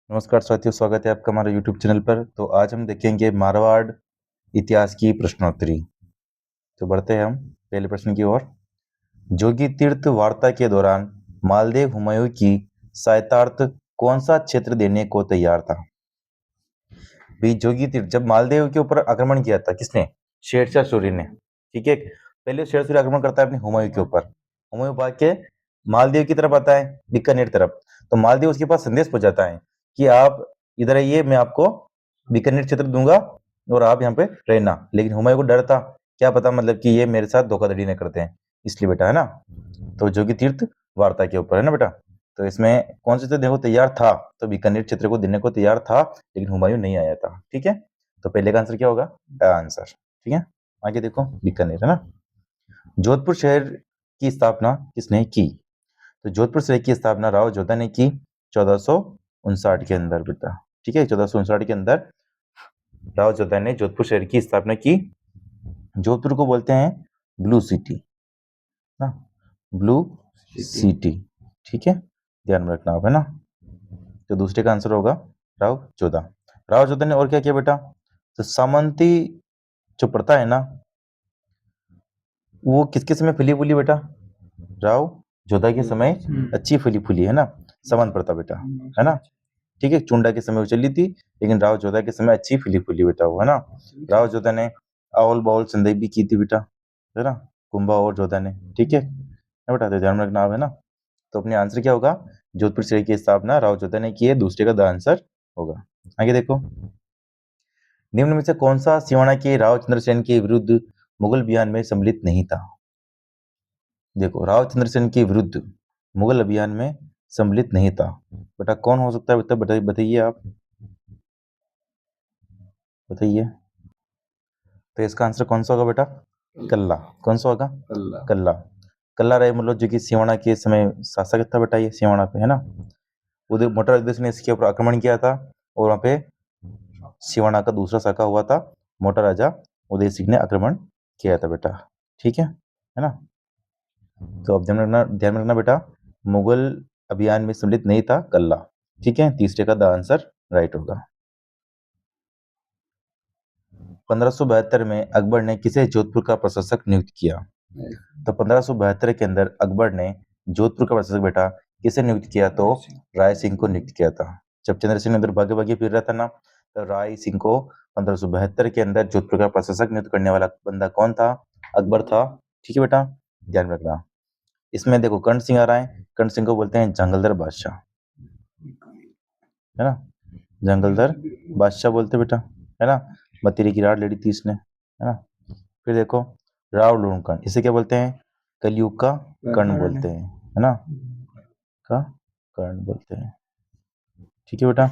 नमस्कार साथियों, स्वागत है आपका हमारे YouTube चैनल पर। तो आज हम देखेंगे मारवाड़ इतिहास की प्रश्नोत्तरी। तो बढ़ते हैं हम पहले प्रश्न की ओर। जोगी तीर्थ वार्ता के दौरान मालदेव हुमायूं की सहायतार्थ कौन सा क्षेत्र देने को तैयार था? भी जोगी तीर्थ जब मालदेव के ऊपर आक्रमण किया था, किसने? शेरशाह सूरी ने। ठीक है, पहले शेरशाह सूरी आक्रमण करता है अपने हुमायूं के ऊपर। हुमायूं भाग के मालदेव की तरफ आता है, बीकानेर तरफ। तो मालदेव उसके पास संदेश पहुंचाता है कि आप इधर आइए, मैं आपको बीकानेर क्षेत्र दूंगा और आप यहाँ पे रहना। लेकिन हुमायूं को डर था, क्या पता मतलब कि ये मेरे साथ धोखाधड़ी न करते हैं, इसलिए बेटा, है ना। तो जोगी तीर्थ वार्ता के ऊपर है ना बेटा। तो इसमें कौन से देने को तैयार था? तो बीकानेर क्षेत्र को देने को तैयार था, लेकिन हुमायूं नहीं आया था। ठीक है, तो पहले का आंसर क्या होगा? आंसर। ठीक है, आगे देखो, बीकानेर है ना। जोधपुर शहर की स्थापना किसने की? तो जोधपुर शहर की स्थापना राव जोधा ने की 1459 के अंदर बेटा। ठीक है, 1459 के अंदर राव जोधा ने जोधपुर शहर की स्थापना की। जोधपुर को बोलते हैं ब्लू सिटी ना, ब्लू सिटी। ठीक है, ध्यान में रखना आप, है ना। तो दूसरे का आंसर होगा राव जोधा। राव जोधा ने और क्या किया बेटा? तो सामंती जो प्रथा है ना, वो किसके समय फली फूली बेटा? राव जोधा के समय अच्छी फली फूली, है ना, सामंत प्रथा बेटा, है ना। ठीक है, चुंडा के समय वो चली थी, लेकिन राव जोधा के समय अच्छी फली फूली बेटा, वो है ना। राव जोधा ने आवल बाउल संदेह भी की थी बेटा, है ना, कुंभा और जोधा ने। ठीक है बेटा, तो ध्यान में रखना है ना। तो अपने आंसर क्या होगा? जोधपुर शहर की स्थापना राव जोधा ने की है, दूसरे का द आंसर होगा। आगे देखो, निम्न में से कौन सा सिवाना के राव चंद्रसेन के विरुद्ध मुगल अभियान में सम्मिलित नहीं था? देखो, राव चंद्रसेन के विरुद्ध मुगल अभियान में सम्मिलित नहीं था बेटा, कौन हो सकता है बेटा? बताइए आप, बताइए। तो इसका आंसर कौन सा होगा बेटा? कल्ला। कौन सा होगा? कल्ला। कल्ला राय मतलब जो कि सिवाना के समय शासक था बेटा, ये सिवाना पे, है ना। उदय मोटा उदय ने इसके ऊपर आक्रमण किया था, और वहां पे सिवाना का दूसरा शाखा हुआ था, मोटा राजा उदय सिंह ने आक्रमण किया था बेटा। ठीक है ना। तो अब ध्यान में रखना बेटा, मुगल अभियान में सम्मिलित नहीं था कल्ला। ठीक है, तीसरे का द आंसर राइट होगा। 1572 में अकबर ने किसे जोधपुर का प्रशासक नियुक्त किया? तो 1572 के अंदर अकबर ने जोधपुर का प्रशासक बेटा किसे नियुक्त किया? तो राय सिंह को नियुक्त किया था। जब चंद्रसेन अंदर भागे भागे फिर रहा था ना, तो राय सिंह को 1572 के अंदर जोधपुर का प्रशासक नियुक्त करने वाला बंदा कौन था? अकबर था। ठीक है बेटा, ध्यान में रखना। इसमें देखो कर्ण सिंह आ रहा है, कर्ण सिंह को बोलते हैं जंगलदर बादशाह, है ना, जंगलदर बादशाह बोलते बेटा, है ना। मतीरी की राड लड़ी थी इसने, है ना। फिर देखो राव लूणकर्ण, इसे क्या बोलते हैं? कलयुग का कर्ण बोलते हैं, है ना, का कर्ण बोलते हैं। ठीक है बेटा,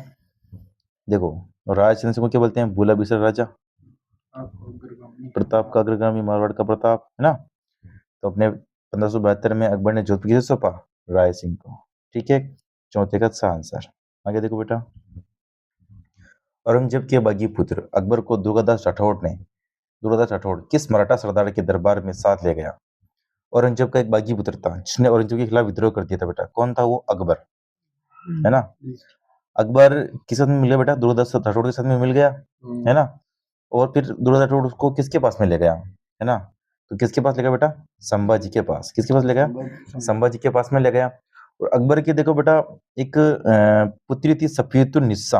देखो राजचंद्र सिंह को क्या बोलते हैं? भूला बिसरा राजा, प्रताप का अग्रगामी, मारवाड़ का प्रताप, है ना। तो अपने 1572 में अकबर ने जोधपुर किसे सौंपा? राय सिंह को। ठीक है, चौथे का सही आंसर। आगे देखो बेटा, औरंगजेब के बागी पुत्र अकबर को दुर्गादास राठौड़ किस मराठा सरदार के दरबार में साथ ले गया? औरंगजेब का एक बागी पुत्र था जिसने औरंगजेब के खिलाफ विद्रोह कर दिया था बेटा, कौन था वो? अकबर, है ना। अकबर किस साथ में मिल गया बेटा? दुर्गादास राठौड़ के साथ में मिल गया, है ना। और फिर दुर्गादास राठौड़ उसको किसके पास में ले गया, है ना। तो किसके पास ले गया बेटा? संभाजी के पास। किसके पास ले गया? संभाजी के पास में ले गया। और अकबर की देखो बेटा एक पुत्री थी सफियतुन्निसा,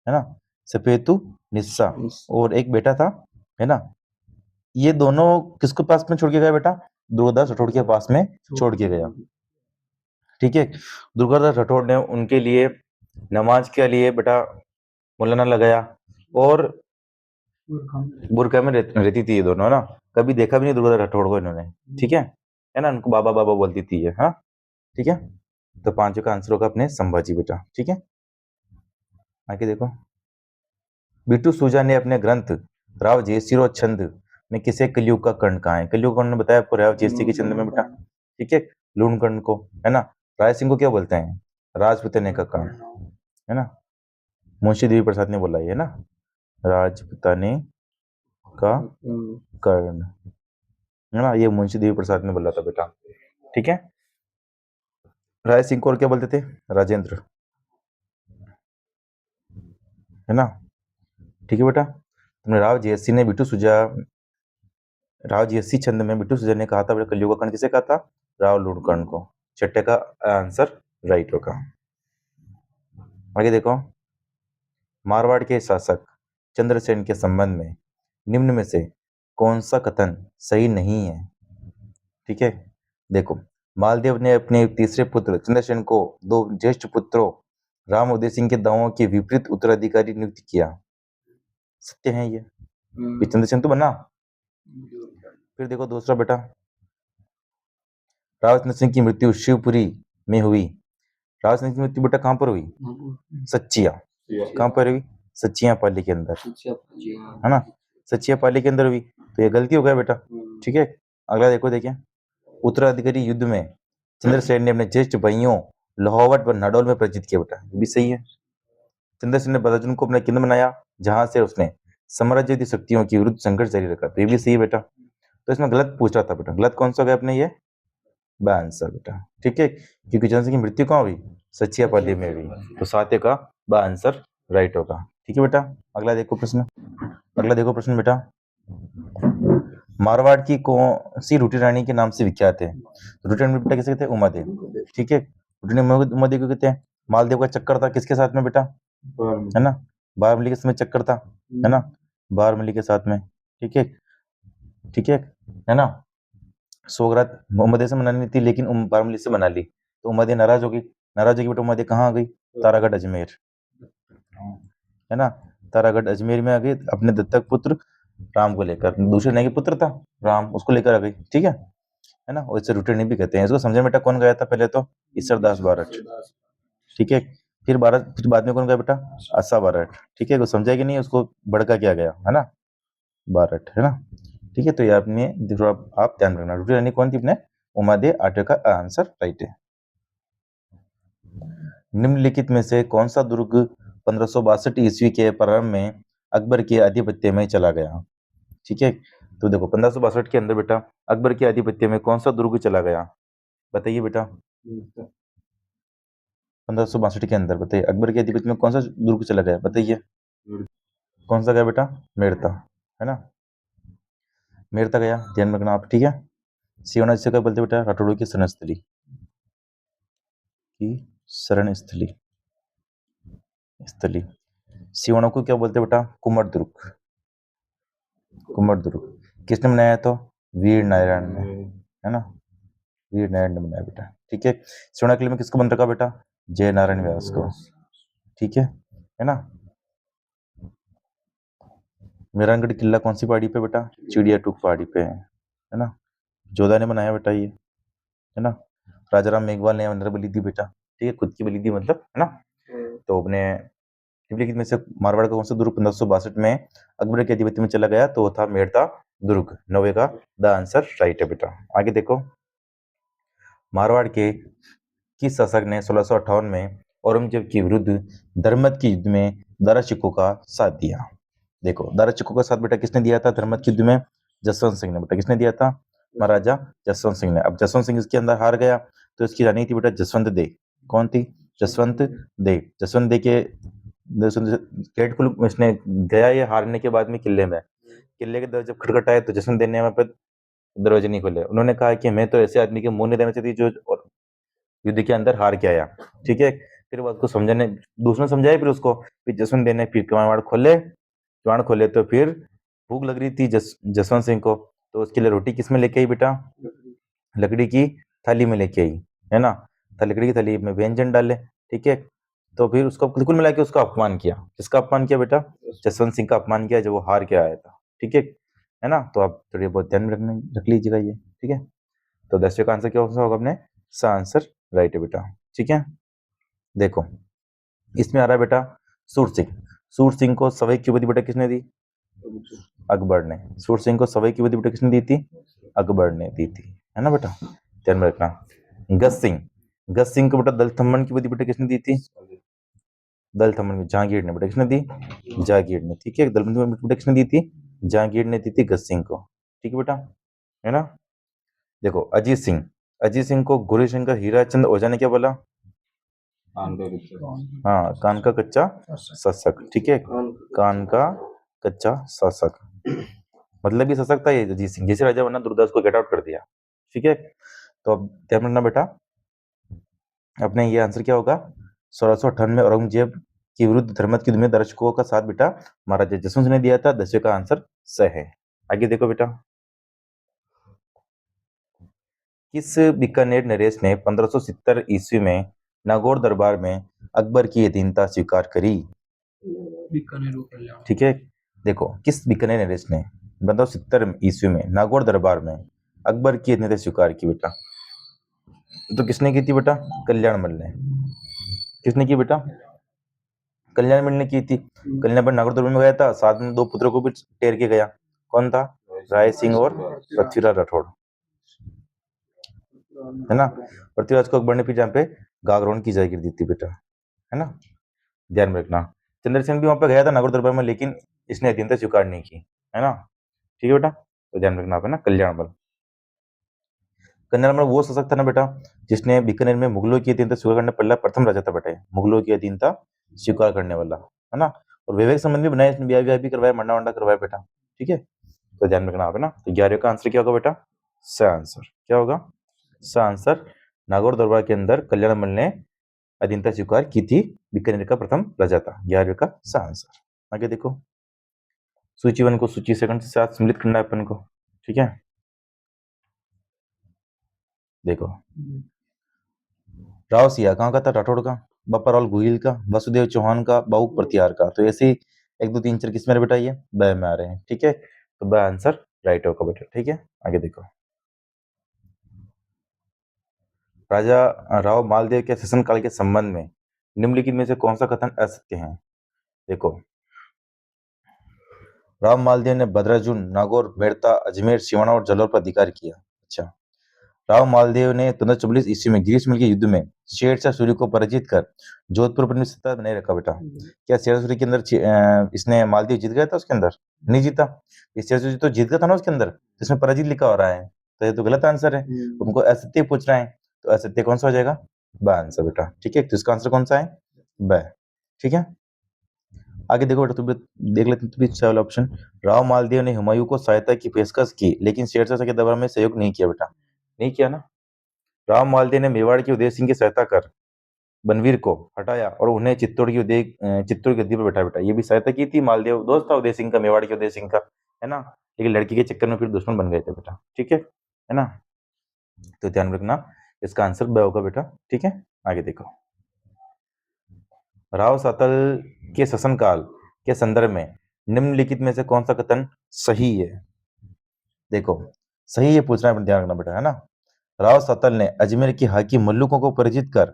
है ना, सफियतुन्निसा, और एक बेटा था, है ना। ये दोनों किसके पास में छोड़ के गया बेटा? दुर्गादास राठौड़ के पास में छोड़ के गया। ठीक है, दुर्गादास राठौड़ ने उनके लिए नमाज के लिए बेटा मौलाना लगाया, और बुरका में रहती थी ये दोनों, है ना। कभी देखा भी नहीं दुर्गादास राठौड़ को इन्होंने। ठीक है ना, उनको बाबा बाबा बोलती थी ये, हाँ। ठीक है, तो पांचों का आंसर होगा अपने संभाजी बेटा। ठीक है, आगे देखो, बिट्टू सूजा ने अपने ग्रंथ राव जयसिंह छंद में किसे कलयुग का कर्ण कहा है? कलयुग कर्ण ने बताया आपको राव जयसिंह के छंद में बेटा। ठीक है, लूण कर्ण को, है ना। राय सिंह को क्या बोलते हैं? राजपुताने का कर्ण, है ना। मुंशी देवी प्रसाद ने बोला ये, है ना, राजपुताने का कर्ण, है ना, ये मुंशी देवी प्रसाद ने बोला था बेटा। ठीक है, राय सिंह को और क्या बोलते थे? राजेंद्र, है ना। ठीक है बेटा, तुमने राव जीएससी ने बिट्टू सुजा, राव जीएससी छंद में बिट्टू सुजा ने कहा था बेटा कलियुग का कर्ण किसे कहा था? राव लूणकर्ण को। छठे का आंसर राइट होगा। आगे देखो, मारवाड़ के शासक चंद्रसेन के संबंध में निम्न में से कौन सा कथन सही नहीं है? ठीक है, देखो, मालदेव ने अपने तीसरे पुत्र चंद्रसेन को दो ज्येष्ठ पुत्रों राम उदय सिंह के दावों के विपरीत उत्तराधिकारी नियुक्त किया। सत्य है ये चंद्रसेन तो बना। फिर देखो दूसरा बेटा, राव चंद्र सिंह की मृत्यु शिवपुरी में हुई। राव चंद्र सिंह की मृत्यु बेटा कहाँ पर हुई? सच्चिया। कहाँ पर हुई? सच्चिया पाली के अंदर, है ना, सच्चिया पाली के अंदर हुई। तो ये गलती हो गया बेटा। ठीक है, अगला देखो, देखिए, उत्तराधिकारी युद्ध में चंद्रसेन ने अपने ज्येष्ठ भाइयों लोहावट व नाडोल में पराजित किया बेटा। ये भी सही है। चंद्रसेन ने बदायूं को अपना केंद्र बनाया, जहां से उसने साम्राज्यवादी शक्तियों के विरुद्ध संघर्ष जारी रखा। तो ये भी सही है बेटा। तो इसमें गलत पूछ रहा था बेटा, गलत कौन सा गया अपने ये बा आंसर बेटा। ठीक है, क्योंकि चंद्रसेन की मृत्यु कहाँ हुई? सचिया पाली में हुई। तो सातवें का बा आंसर राइट होगा। ठीक है बेटा, अगला देखो प्रश्न, अगला देखो प्रश्न बेटा, मारवाड़ की कौन सी रूटी रानी के नाम से विख्यात है? रूटी रानी बेटा किसे कहते हैं? उमादेव। ठीक है, रूटी रानी उमादेव को कहते हैं। मालदेव का चक्कर था किसके साथ में बेटा? है ना, बारमली के समय चक्कर था, है ना, बारमली के साथ में। ठीक है, ठीक है ना। सौगरात मोहम्मद से मनानी थी, लेकिन बारमली से मना ली, तो उम्मदें नाराज होगी। नाराज होगी बेटा, उम्मदें कहाँ आ गई? तारागढ़ अजमेर, है ना, तारागढ़ अजमेर में आ गई अपने दत्तक पुत्र राम को लेकर। दूसरे नए पुत्र था राम, उसको लेकर आ गई। ठीक है ना, और इसे रूटेनी भी कहते हैं। इसको समझे बेटा कौन गया था पहले? तो ईसरदास बारठ। ठीक है, फिर बाद में कौन गया बेटा? आशा बारठ। ठीक है, वो समझा कि नहीं, उसको भड़का किया गया, है ना, बारठ, है ना। ठीक है, तो ये आपने आप ध्यान रखना, रूटी रानी कौन थी अपने? उमादेव। आठवें का आंसर राइट है। निम्नलिखित में से कौन सा दुर्ग 1562 ईस्वी के प्रारंभ में अकबर के आधिपत्य में चला गया? ठीक है, तो देखो 1562 के अंदर बेटा अकबर के आधिपत्य में कौन सा दुर्ग चला गया? बताइए बेटा, 1562 के अंदर बताइए अकबर के आधिपत्य में कौन सा दुर्ग चला गया? बताइए, कौन सा गया बेटा? मेड़ता, है ना, मेड़ता गया, ध्यान रखना आप। ठीक है, सियोना जिसे क्या बोलते बेटा? राठौड़ों की शरणस्थली, की शरणस्थली, स्थली। सियोना को क्या बोलते बेटा? कुमार दुर्ग, कुमार दुर्ग। किसने बनाया? तो वीर नारायण ने, है ना, वीर नारायण ने बनाया बेटा। ठीक है, सियोना किले में किसको बन रखा बेटा? जय नारायण व्यास को। ठीक है ना। मेहरानगढ़ किला कौन सी पहाड़ी पे बेटा? चिड़िया टूक पहाड़ी पे है ना, जोधा ने बनाया बेटा ये, है ना। राजा राम मेघवाल ने अंदर बलि दी बेटा। ठीक है, खुद की बलि दी मतलब, है ना। तो अपने निम्नलिखित में से मारवाड़ का कौन सा दुर्ग 1562 में अकबर के आधिपत्य में चला गया? तो वो था मेड़ता दुर्ग। नवे का द आंसर राइट है बेटा। आगे देखो, मारवाड़ के किस शासक ने 1658 में औरंगजेब के विरुद्ध धर्मत के युद्ध में दारा शिकोह का साथ दिया? देखो, दारा शिकोह का साथ बेटा किसने दिया था धर्मत के युद्ध में? जसवंत सिंह ने बेटा। किसने दिया था? महाराजा जसवंत सिंह ने। अब जसवंत सिंह इसके अंदर हार गया, तो इसकी रानी थी बेटा जसवंत दे। कौन थी? जसवंत दे। जसवंत दे के गेट खुल इसने गया ये हारने के बाद में किले में, किले के दरवाजे जब खटखटाए तो जसवंत दे ने वहां पर दरवाजे नहीं खोले। उन्होंने कहा कि मैं तो ऐसे आदमी के मुंह नहीं देना चाहती जो युद्ध के अंदर हार के आया। ठीक है, फिर बात को समझाने दूसरों ने समझाया, फिर उसको, फिर जसवंत देने फिर किवाड़ खोले तो फिर भूख लग रही थी जसवंत सिंह को, तो उसके लिए रोटी किस में लेके आई बेटा? लकड़ी की थाली में लेके आई, है ना, लकड़ी की थाली में व्यंजन डाले। ठीक है, तो फिर उसको कुल मिला के उसका अपमान किया। किसका अपमान किया बेटा? जसवंत सिंह का अपमान किया, जो वो हार के आया था। ठीक है ना, तो आप थोड़ी बहुत ध्यान में रख लीजिएगा ये। ठीक है, तो 10वें का आंसर क्या होगा अपने? सा आंसर राइट है बेटा। ठीक है, देखो इसमें आ रहा है बेटा सूर सिंह। सूर सिंह को सवई की उपाधि बेटा किसने दी? अकबर ने। सूर सिंह को सवई की उपाधि बेटा किसने दी थी? अकबर ने दी थी, है ना बेटा, ध्यान में रखना। गज सिंह को बेटा दल थम्मन की उपाधि बेटा किसने दी थी? दल थम्मन जहांगीर ने बेटा। किसने दी? जहांगीर ने। ठीक है, दल बेटा किसने दी थी? जहांगीर ने दी थी गज सिंह को। ठीक है बेटा, है ना। देखो अजीत सिंह को गौरी शंकर हीरा चंद ओझा ने क्या बोला? हाँ, कान का कच्चा शशक, ठीक है, कान का कच्चा शशक, मतलब ये शशक था ये अजीत सिंह, जैसे राजा बना दुर्दास को गेट आउट कर दिया, ठीक है। तो अब ध्यान रखना बेटा, अपने ये आंसर क्या होगा, 1658 में औरंगजेब के विरुद्ध धर्मत युद्ध में दर्शकों का साथ बेटा महाराजा जसवंत ने दिया था, 10वें का आंसर स है। आगे देखो बेटा, किस बीकानेर नरेश ने 1570 ईस्वी में नागौर दरबार में अकबर की अधीनता स्वीकार करी? ठीक है, देखो किस बीकानेर नरेश ने 1570 ईस्वी में नागौर दरबार में अकबर की अधीनता स्वीकार की बेटा? तो किसने की थी बेटा? कल्याणमल ने। किसने की बेटा? कल्याणमल ने की थी। कल्याणमल नागौर दरबार में गया था, साथ में दो पुत्रों को भी टेर के गया। कौन था? राय सिंह और पृथ्वीराज राठौड़, है ना। पृथ्वीराज को अकबर ने फिर जहाँ पे गागरोन की जागीर दी थी बेटा, है ना, ध्यान में रखना। चंद्रसेन भी वहां पे गया था नागौर दरबार में, लेकिन इसने अधीनता स्वीकार नहीं की, है ना, ठीक है बेटा, तो ध्यान रखना आप, है ना। कल्याणमल, कल्याणमल वो शासक था ना बेटा जिसने बीकानेर में मुगलों की अधीनता स्वीकार करने पहला प्रथम राजा था बेटा, मुगलों की अधीनता स्वीकार करने वाला, है ना। और वैवाहिक संबंध भी बनाया, इसने ब्याह भी करवाया, मरना वरना करवाया बेटा, ठीक है, तो ध्यान रखना आप, है ना। तो 11 का आंसर क्या होगा बेटा? स आंसर क्या होगा? स आंसर। नागौर दरबार के अंदर कल्याणमल ने अधीनता स्वीकार की थी, बीकानेर का प्रथम राजा था। 11 का स आंसर। आगे देखो, सूची 1 को सूची सेकंड से साथ सम्मिलित करना है अपन को, ठीक है। देखो, राव सिया कहाँ का था? राठौड़ का। बापा राव गोहिल का, वासुदेव चौहान का, बाबू प्रतिहार का। तो ऐसे ही 1 2 3 4 किस में बेटा? ये ब में आ रहे हैं, ठीक है, तो ब आंसर राइट होगा बेटा, ठीक है। आगे देखो, राजा राव मालदेव के शासन काल के संबंध में निम्नलिखित में से कौन सा कथन असत्य है? देखो, राव मालदेव ने बद्राजुन, नागौर, मेड़ता, अजमेर, सिवाना और जलोर पर अधिकार किया। अच्छा, राव मालदेव ने 1544 ईस्वी में ग्रीष्म के युद्ध में शेरशाह सूरी को पराजित कर जोधपुर पर अपनी सत्ता बनाए रखा बेटा। क्या शेरशाह सूरी के अंदर इसने मालदेव जीत गया था? उसके अंदर नहीं जीता। इस शेरशाह सूरी तो जीत गया था ना उसके अंदर, इसमें पराजित लिखा हो रहा है, तो ये तो गलत आंसर है। उनको असत्य पूछ रहा है, तो असत्य कौन सा हो जाएगा? ब आंसर बेटा, ठीक है। तो इसका आंसर कौन सा है? ब, ठीक है। आगे देखो बेटा, तुम देख लेते हैं अच्छा वाला ऑप्शन। राव मालदेव ने हुमायूं को सहायता की पेशकश की, लेकिन शेरशाह के दरबार में सहयोग नहीं किया बेटा, नहीं किया ना। राव मालदेव ने मेवाड़ के उदय सिंह की सहायता कर बनवीर को हटाया और उन्हें चित्तौड़ की गद्दी पर बैठा बेटा, ये भी सहायता की थी। मालदेव दोस्त था उदय सिंह का, मेवाड़ के उदय सिंह का, है ना, लेकिन लड़की के चक्कर में फिर दुश्मन बन गए थे बेटा, ठीक है ना। तो ध्यान रखना, इसका आंसर ब होगा बेटा, ठीक है। आगे देखो, राव सातल के शासनकाल के संदर्भ में निम्नलिखित में से कौन सा कथन सही है? देखो, सही है पूछना है, ध्यान रखना बेटा, है ना। राव सातल ने अजमेर के हाकिम मल्लुकों को पराजित कर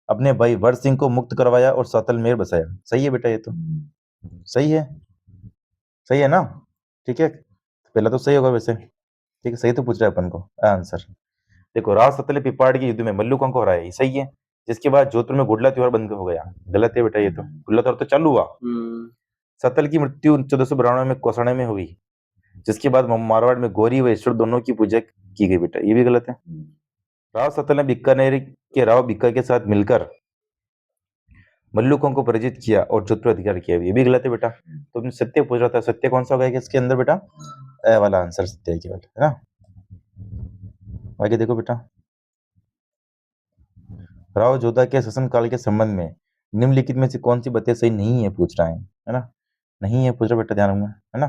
अपने भाई वर सिंह को मुक्त करवाया और सातल मेर बसाया। सही है बेटा, ये तो सही है, सही है ना, ठीक है। पहला तो सही होगा वैसे, ठीक है, सही तो पूछ रहा है अपन को आंसर। देखो, राव सातल ने पिपाड़ के युद्ध में मल्लुकों को हराया, सही है। जिसके बाद जोधपुर में गुडला त्योहार बंद हो गया, गलत है बेटा, ये तो गुडला त्योहार तो चालू हुआ। सातल की मृत्यु 1492 में कौसाने में हुई, जिसके बाद मारवाड़ में गौरी व ईश्वर दोनों की पूजा की गई बेटा, ये भी गलत है। राव सातल ने बीकानेर के राव बीका के साथ मिलकर मल्लुकों को पराजित किया और जोधपुर अधिकार किया, ये भी गलत है बेटा। तो अपने सत्य पूछ रहा था, सत्य कौन सा होगा इसके अंदर बेटा? ए वाला आंसर सत्य है केवल, है ना। आगे देखो बेटा, राव जोधा के शासन काल के संबंध में निम्नलिखित में से कौन सी बातें सही नहीं है पूछ रहा है ना, नहीं है पूछ रहा बेटा, ध्यान रखना, है ना।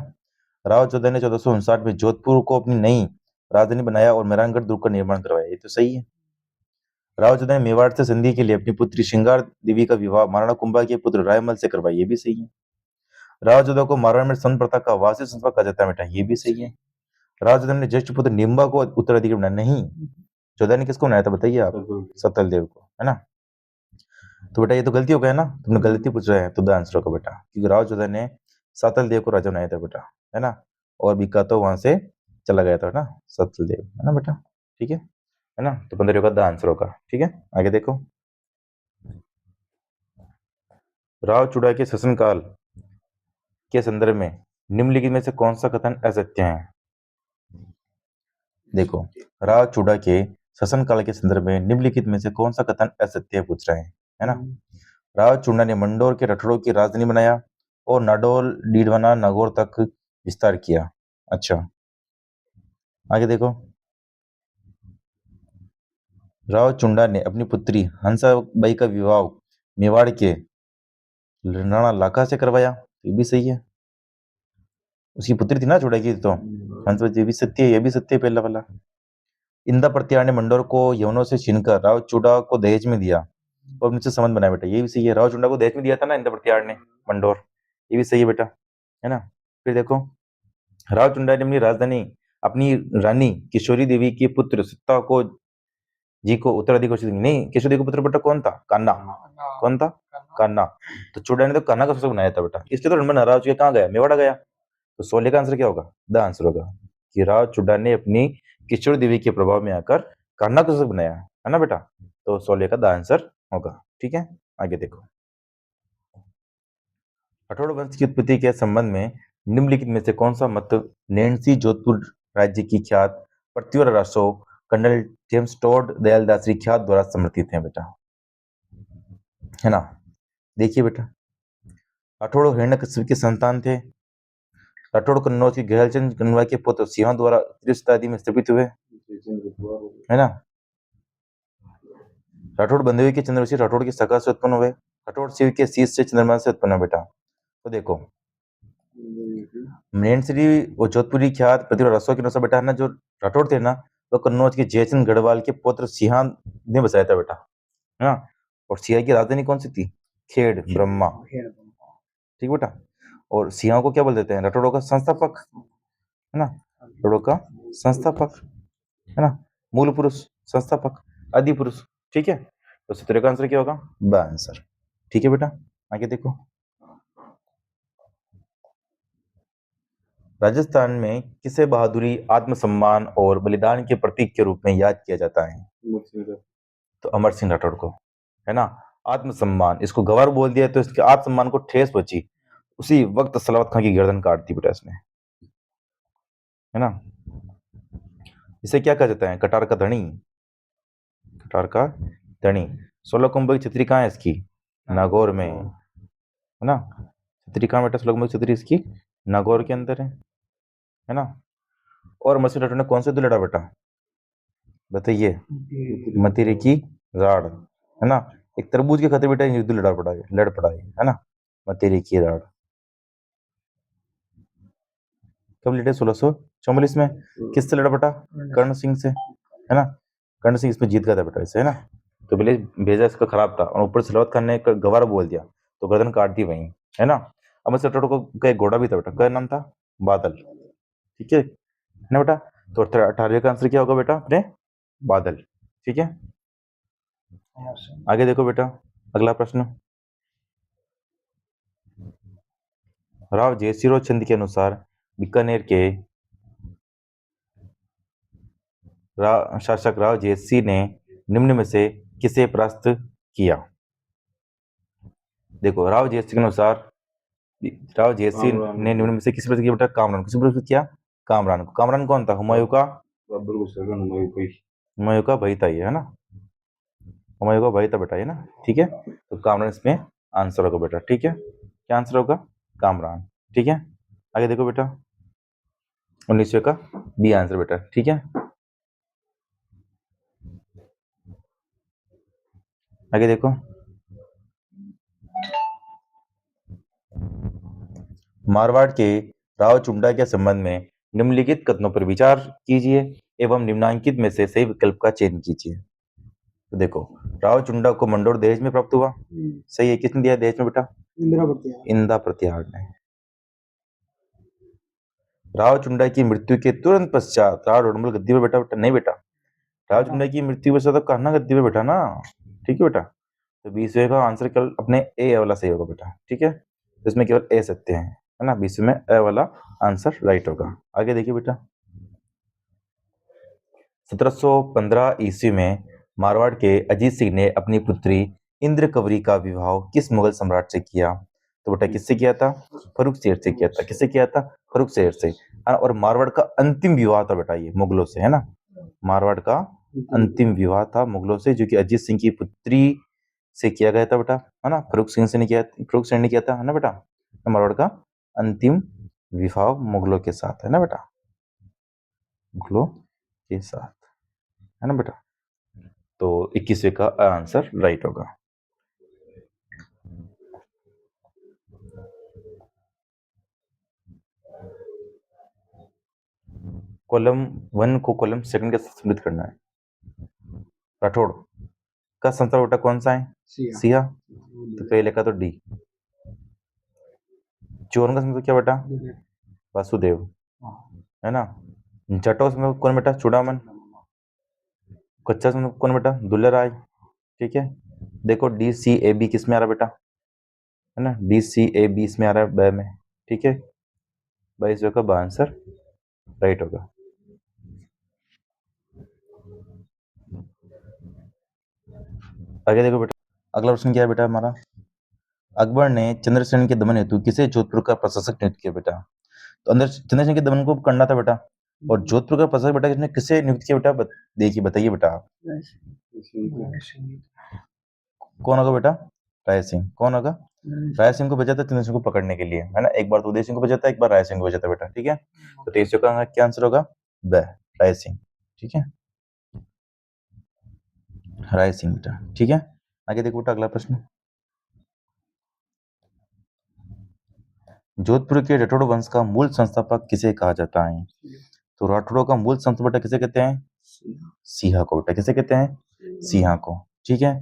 राव जोधा ने 1459 में जोधपुर को अपनी नई राजधानी बनाया और मेहरानगढ़ दुर्ग का निर्माण करवाया, ये तो सही है। राव जोधा ने मेवाड़ से संधि के लिए अपनी पुत्री श्रृंगार देवी का विवाह महाराणा कुंभा के पुत्र रायमल से करवाया, ये भी सही है। राव जोधा को मारवाड़ में सन प्रथा का वासी संस्था कहा जाता है बेटा, ये भी सही है। राव जोधा ने ज्येष्ठ पुत्र निम्बा को उत्तराधिकारी बनाया, नहीं। जोधा ने किसको बनाया था बताइए आप? सतल देव को, है ना। तो बेटा ये तो गलती हो गया ना, तुमने गलती पूछ रहे हैं, तो द आंसर होगा बेटा, क्योंकि राव जोधा ने सतल देव को राजा बनाया था बेटा, है ना, और बीका तो वहां से चला गया था ना, सतल देव, है ना बेटा, ठीक है ना। तो 15 का द आंसर होगा, ठीक है। आगे देखो, राव चुड़ा के शासनकाल के संदर्भ में निम्नलिखित में से कौन सा कथन असत्य है? देखो, राव चुड़ा के शासनकाल के संदर्भ में निम्नलिखित में से कौन सा कथन असत्य पूछ रहे हैं? है ना। राव चुंडा ने मंडोर के रठड़ों की राजधानी बनाया और नाडोल डीडवाना नागौर तक विस्तार किया। अच्छा, आगे देखो। राव चुंडा ने अपनी पुत्री हंसाबाई का विवाह मेवाड़ के राणा लाखा से करवाया। ये भी सही है, उसकी पुत्री थी ना चुंडा की, तो हंसबाई, ये भी सत्य है, ये भी सत्य है पहला वाला। इंदा प्रत्यार ने मंडोर को यवनों से छीनकर राव चुंडा को दहेज में दिया और उनसे संबंध बनाया बेटा। ये भी सही है, राव चुंडा को दहेज में दिया था ना इंदा प्रत्यार ने मंडोर, ये भी सही है बेटा, है ना। फिर देखो, राव चुंडा ने अपनी राजधानी अपनी रानी किशोरी देवी के पुत्र सत्ता को जी को उत्तराधिकारी नहीं, किशोरी देवी का पुत्र बेटा कौन था? कान्हा। कौन था? कान्हा। तो चुंडा ने तो कान्हा का शासक बनाया था बेटा, इसलिए तो रणबन नाराज हुआ, कहाँ गया? मेवाड़ा गया। तो 16 का आंसर क्या होगा? द आंसर होगा कि राव चुंडा ने अपनी किशोर देवी के प्रभाव में आकर कान्हा को शासक बनाया, है ना बेटा। तो 16 का द आंसर होगा। ठीक है, आगे देखो। राठौड़ वंश की उत्पत्ति के संबंध में निम्नलिखित में से कौन सा मत नैन्सी जोधपुर राज्य की ख्यात Prithviraj Raso colonel James Tod Dayaldas ख्यात द्वारा समर्थित है बेटा, है ना। देखिए बेटा, राठौड़ हिरण्यकशिपु के संतान थे। राठौड़ कन्नौज की गहलचंद कन्वा के पुत्र सिंह द्वारा शताब्दी में स्थापित हुए, है ना। राठौड़ बंधुए के चंद्रवंशी राठौड़ की शाखा से उत्पन्न हुए। राठौड़ शिव के शीश से चंद्रमा से उत्पन्न है बेटा। तो देखो, नैनश्री वो जोधपुरी ख्यात पृथ्वीराज रासो के अनुसार बेटा, है ना, जो राठौड़ थे ना, वो कन्नौज के जयचंद गढ़वाल के पुत्र सिंह ने बसाया था बेटा, है ना। और सिंह की राजधानी कौन सी थी? खेड़ ब्रह्मा, ठीक बेटा। और सिंह को क्या बोल देते हैं? राठौड़ों का संस्थापक, है ना, राठौड़ों का संस्थापक, है ना, मूल पुरुष, संस्थापक, आदि पुरुष। ठीक है, तो 17 का आंसर क्या होगा? ब आंसर। ठीक है बेटा, आगे देखो। राजस्थान में किसे बहादुरी, आत्मसम्मान और बलिदान के प्रतीक के रूप में याद किया जाता है? तो अमर सिंह राठौड़ को, है ना। आत्मसम्मान, इसको गवार बोल दिया तो इसके आत्मसम्मान को ठेस पहुंची, उसी वक्त सलावत खान की गर्दन काट दी बेटा इसने, है ना। इसे क्या कहा जाता है? कटार का धनी, कटार का धनी। 16 कुंभ की छतरी कहाँ है इसकी? नागौर में, है ना। छतरी कहाँ बेटा? 16 कुंभ की छतरी इसकी नागौर के अंदर है ना। और मसीह राठौड़ ने कौन से युद्ध लड़ा बेटा? बताइए। मतीरे की राड़, है ना। एक तरबूज के खाते बेटा युद्ध लड़ पड़ा है ना, मतीरे की राड़। कब लड़े? 1644 में। किससे लड़ा बेटा? कर्ण सिंह से, है ना। कर्ण सिंह इसमें जीत गया था बेटा इसे, है ना। तो पहले भेजा इसका खराब था और ऊपर सलावत खान ने गवारा बोल दिया तो गर्दन काट दी वहीं, है ना। अब राठौड़ को एक घोड़ा भी था बेटा, क्या नाम था? बादल। ठीक है ना बेटा। तो 18 का आंसर क्या होगा बेटा अपने? बादल। ठीक है, आगे देखो बेटा, अगला प्रश्न। राव जयसिंह चंद के अनुसार बीकानेर के शासक राव जयसिंह ने निम्न में से किसे परास्त किया? देखो, राव जयसिंह के अनुसार राव जयसिंह ने निम्न में से किसे परास्त किया बेटा? कामरान। किसे परास्त किया? कामरान को। कामरान कौन था? हुमायूं का, हुमायूं का भाई था ये, है ना। हुमायूं का भाई था बेटा ये ना। ठीक है, तो कामरान इसमें आंसर होगा बेटा। ठीक है, क्या आंसर होगा? कामरान। ठीक है, आगे देखो बेटा, 1900 का बी आंसर बेटा। ठीक है, आगे देखो। मारवाड़ के राव चुंडा के संबंध में निम्नलिखित कथनों पर विचार कीजिए एवं निम्नांकित में से सही विकल्प का चयन कीजिए। तो देखो, राव चुंडा को मंडोर दहेज में प्राप्त हुआ, सही है। किसने दिया दहेज में बेटा? इंदा प्रत्याहार ने। राव चुंडा की मृत्यु के तुरंत पश्चात राव रोडमल गद्दी पे बैठा बेटा? नहीं बेटा, राव चुंडा की मृत्यु के पश्चात कान्हा गद्दी पे बैठा ना। ठीक है बेटा, तो 20वें का आंसर केवल अपने ए वाला सही होगा बेटा। ठीक है, तो इसमें केवल ए सत्य है ना, 20वें में ए वाला आंसर राइट होगा। आगे देखिए बेटा, 1715 ईस्वी में मारवाड़ के अजीत सिंह ने अपनी पुत्री इंद्र कंवरी का विवाह किस मुगल सम्राट से किया? तो बेटा किससे किया था? फर्रुख शेर से किया था। किससे किया था? फर्रुख शेर से। और मारवाड़ का अंतिम विवाह था बेटा ये मुगलों से, है ना। मारवाड़ का अंतिम विवाह था मुगलों से, जो कि अजीत सिंह की पुत्री से किया गया था बेटा, है ना। फर्रुख सिंह से नहीं किया, फर्रुख सिंह ने किया था, है ना बेटा। मारवाड़ का अंतिम विवाह मुगलों के साथ, है ना बेटा, मुगलों के साथ, है ना बेटा। तो 21वें का आंसर राइट होगा। कॉलम 1 को कॉलम 2 के साथ सम्मिलित करना है। राठौड़ का संस्था बेटा कौन सा है? सिया। तो पहले का तो डी। चोरन का संस्था क्या बेटा? वासुदेव, है ना। जटों में कौन बेटा? चूड़ामन। कच्चा में कौन बेटा? दुल्ला राय। ठीक है, देखो डी सी ए बी किस में आ रहा बेटा, है ना, डी सी ए बी इसमें आ रहा है ब में। ठीक है, 22 का आंसर राइट होगा। आगे देखो बेटा, अगला प्रश्न क्या है बेटा हमारा? अकबर ने चंद्रसेन के दमन हेतु किसे जोधपुर का प्रशासक नियुक्त किया बेटा? तो अंदर चंद्रसेन के दमन को करना था बेटा, और जोधपुर का प्रशासक बेटा किसने किसे नियुक्त किया बेटा? देखिए बताइए बेटा आप। कौन होगा बेटा? राय सिंह। कौन होगा? राय सिंह को भेजा था चंद्रसेन को पकड़ने के लिए, है ना। एक बार तो उदय सिंह को भेजा था, एक बार राय सिंह को भेजा था बेटा। ठीक है, तो 23 का क्या आंसर होगा? ब, राय सिंह। ठीक है, राय सिंह बेटा। ठीक है, आगे देखो बेटा अगला प्रश्न। जोधपुर के राठौड़ वंश का मूल संस्थापक किसे कहा जाता है? तो राठौड़ों का मूल संस्थापक बेटा किसे कहते हैं? सिंहा को बेटा। किसे कहते हैं? सिंहा को। ठीक है,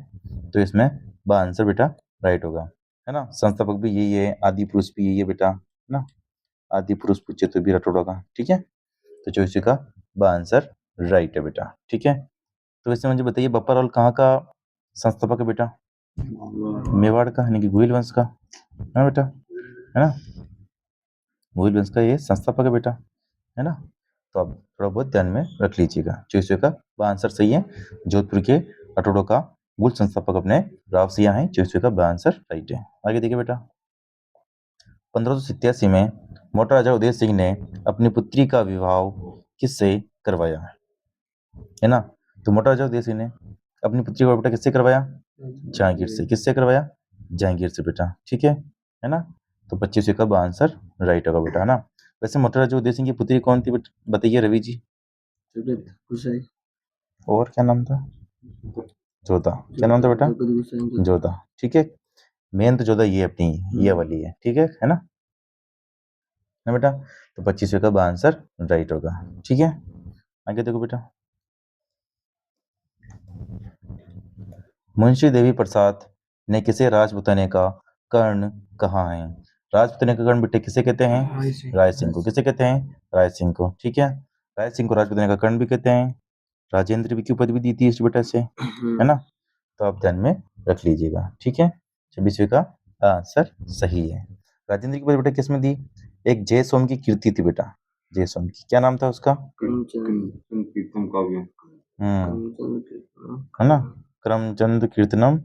तो इसमें ब आंसर बेटा राइट होगा, है ना। संस्थापक भी यही है, आदि पुरुष भी यही है बेटा, है ना। आदि पुरुष पूछे तो भी राठौड़ों का। ठीक है, तो 24 का ब आंसर राइट है बेटा। ठीक है, तो वैसे मुझे बताइए बप्पा रावल कहाँ का संस्थापक है बेटा? मेवाड़ का, यानी कि गोहिल वंश का, है बेटा, है ना। गोहिल वंश का ये संस्थापक है बेटा, है ना। तो अब थोड़ा बहुत ध्यान में रख लीजिएगा। 24 का आंसर सही है। जोधपुर के राठौड़ों का मूल संस्थापक अपने राव सिंह है। 24 का आंसर राइट है। आगे देखिए बेटा, 1587 में मोटा राजा उदय सिंह ने अपनी पुत्री का विवाह किससे करवाया? है ना, तो मोटा राजा उदय सिंह ने अपनी पुत्री का बेटा किससे करवाया? जहांगीर से। किससे करवाया? जहांगीर से बेटा। ठीक है ना। तो 25 का आंसर राइट होगा बेटा, है ना। वैसे मोटा राजा उदय सिंह की पुत्री कौन थी बताइए रवि जी। और क्या नाम था? जोधा। क्या नाम था बेटा? जोधा। ठीक है, मेन तो जोधा ये अपनी ये वाली है। ठीक है ना बेटा। तो 25 का आंसर राइट होगा। ठीक है, आगे देखो बेटा, मुंशी देवी प्रसाद ने किसे राजपुताने का कर्ण कहा है? राजपुताने का कर्ण बेटे किसे कहते हैं? राय सिंह को। किसे कहते हैं? राय सिंह को। ठीक है, राय सिंह को राजपुताने का कर्ण भी कहते हैं। राजेंद्र की उपाधि भी दी थी इस बेटा से, है ना। तो आप ध्यान में रख लीजिएगा। ठीक है, 26 का आंसर सही है। राजेंद्र की उपाधि बेटा किसमें दी? एक जय सोम की कीर्ति थी बेटा, जय सोम की। क्या नाम था उसका? है ना, करमचंद कीर्तनम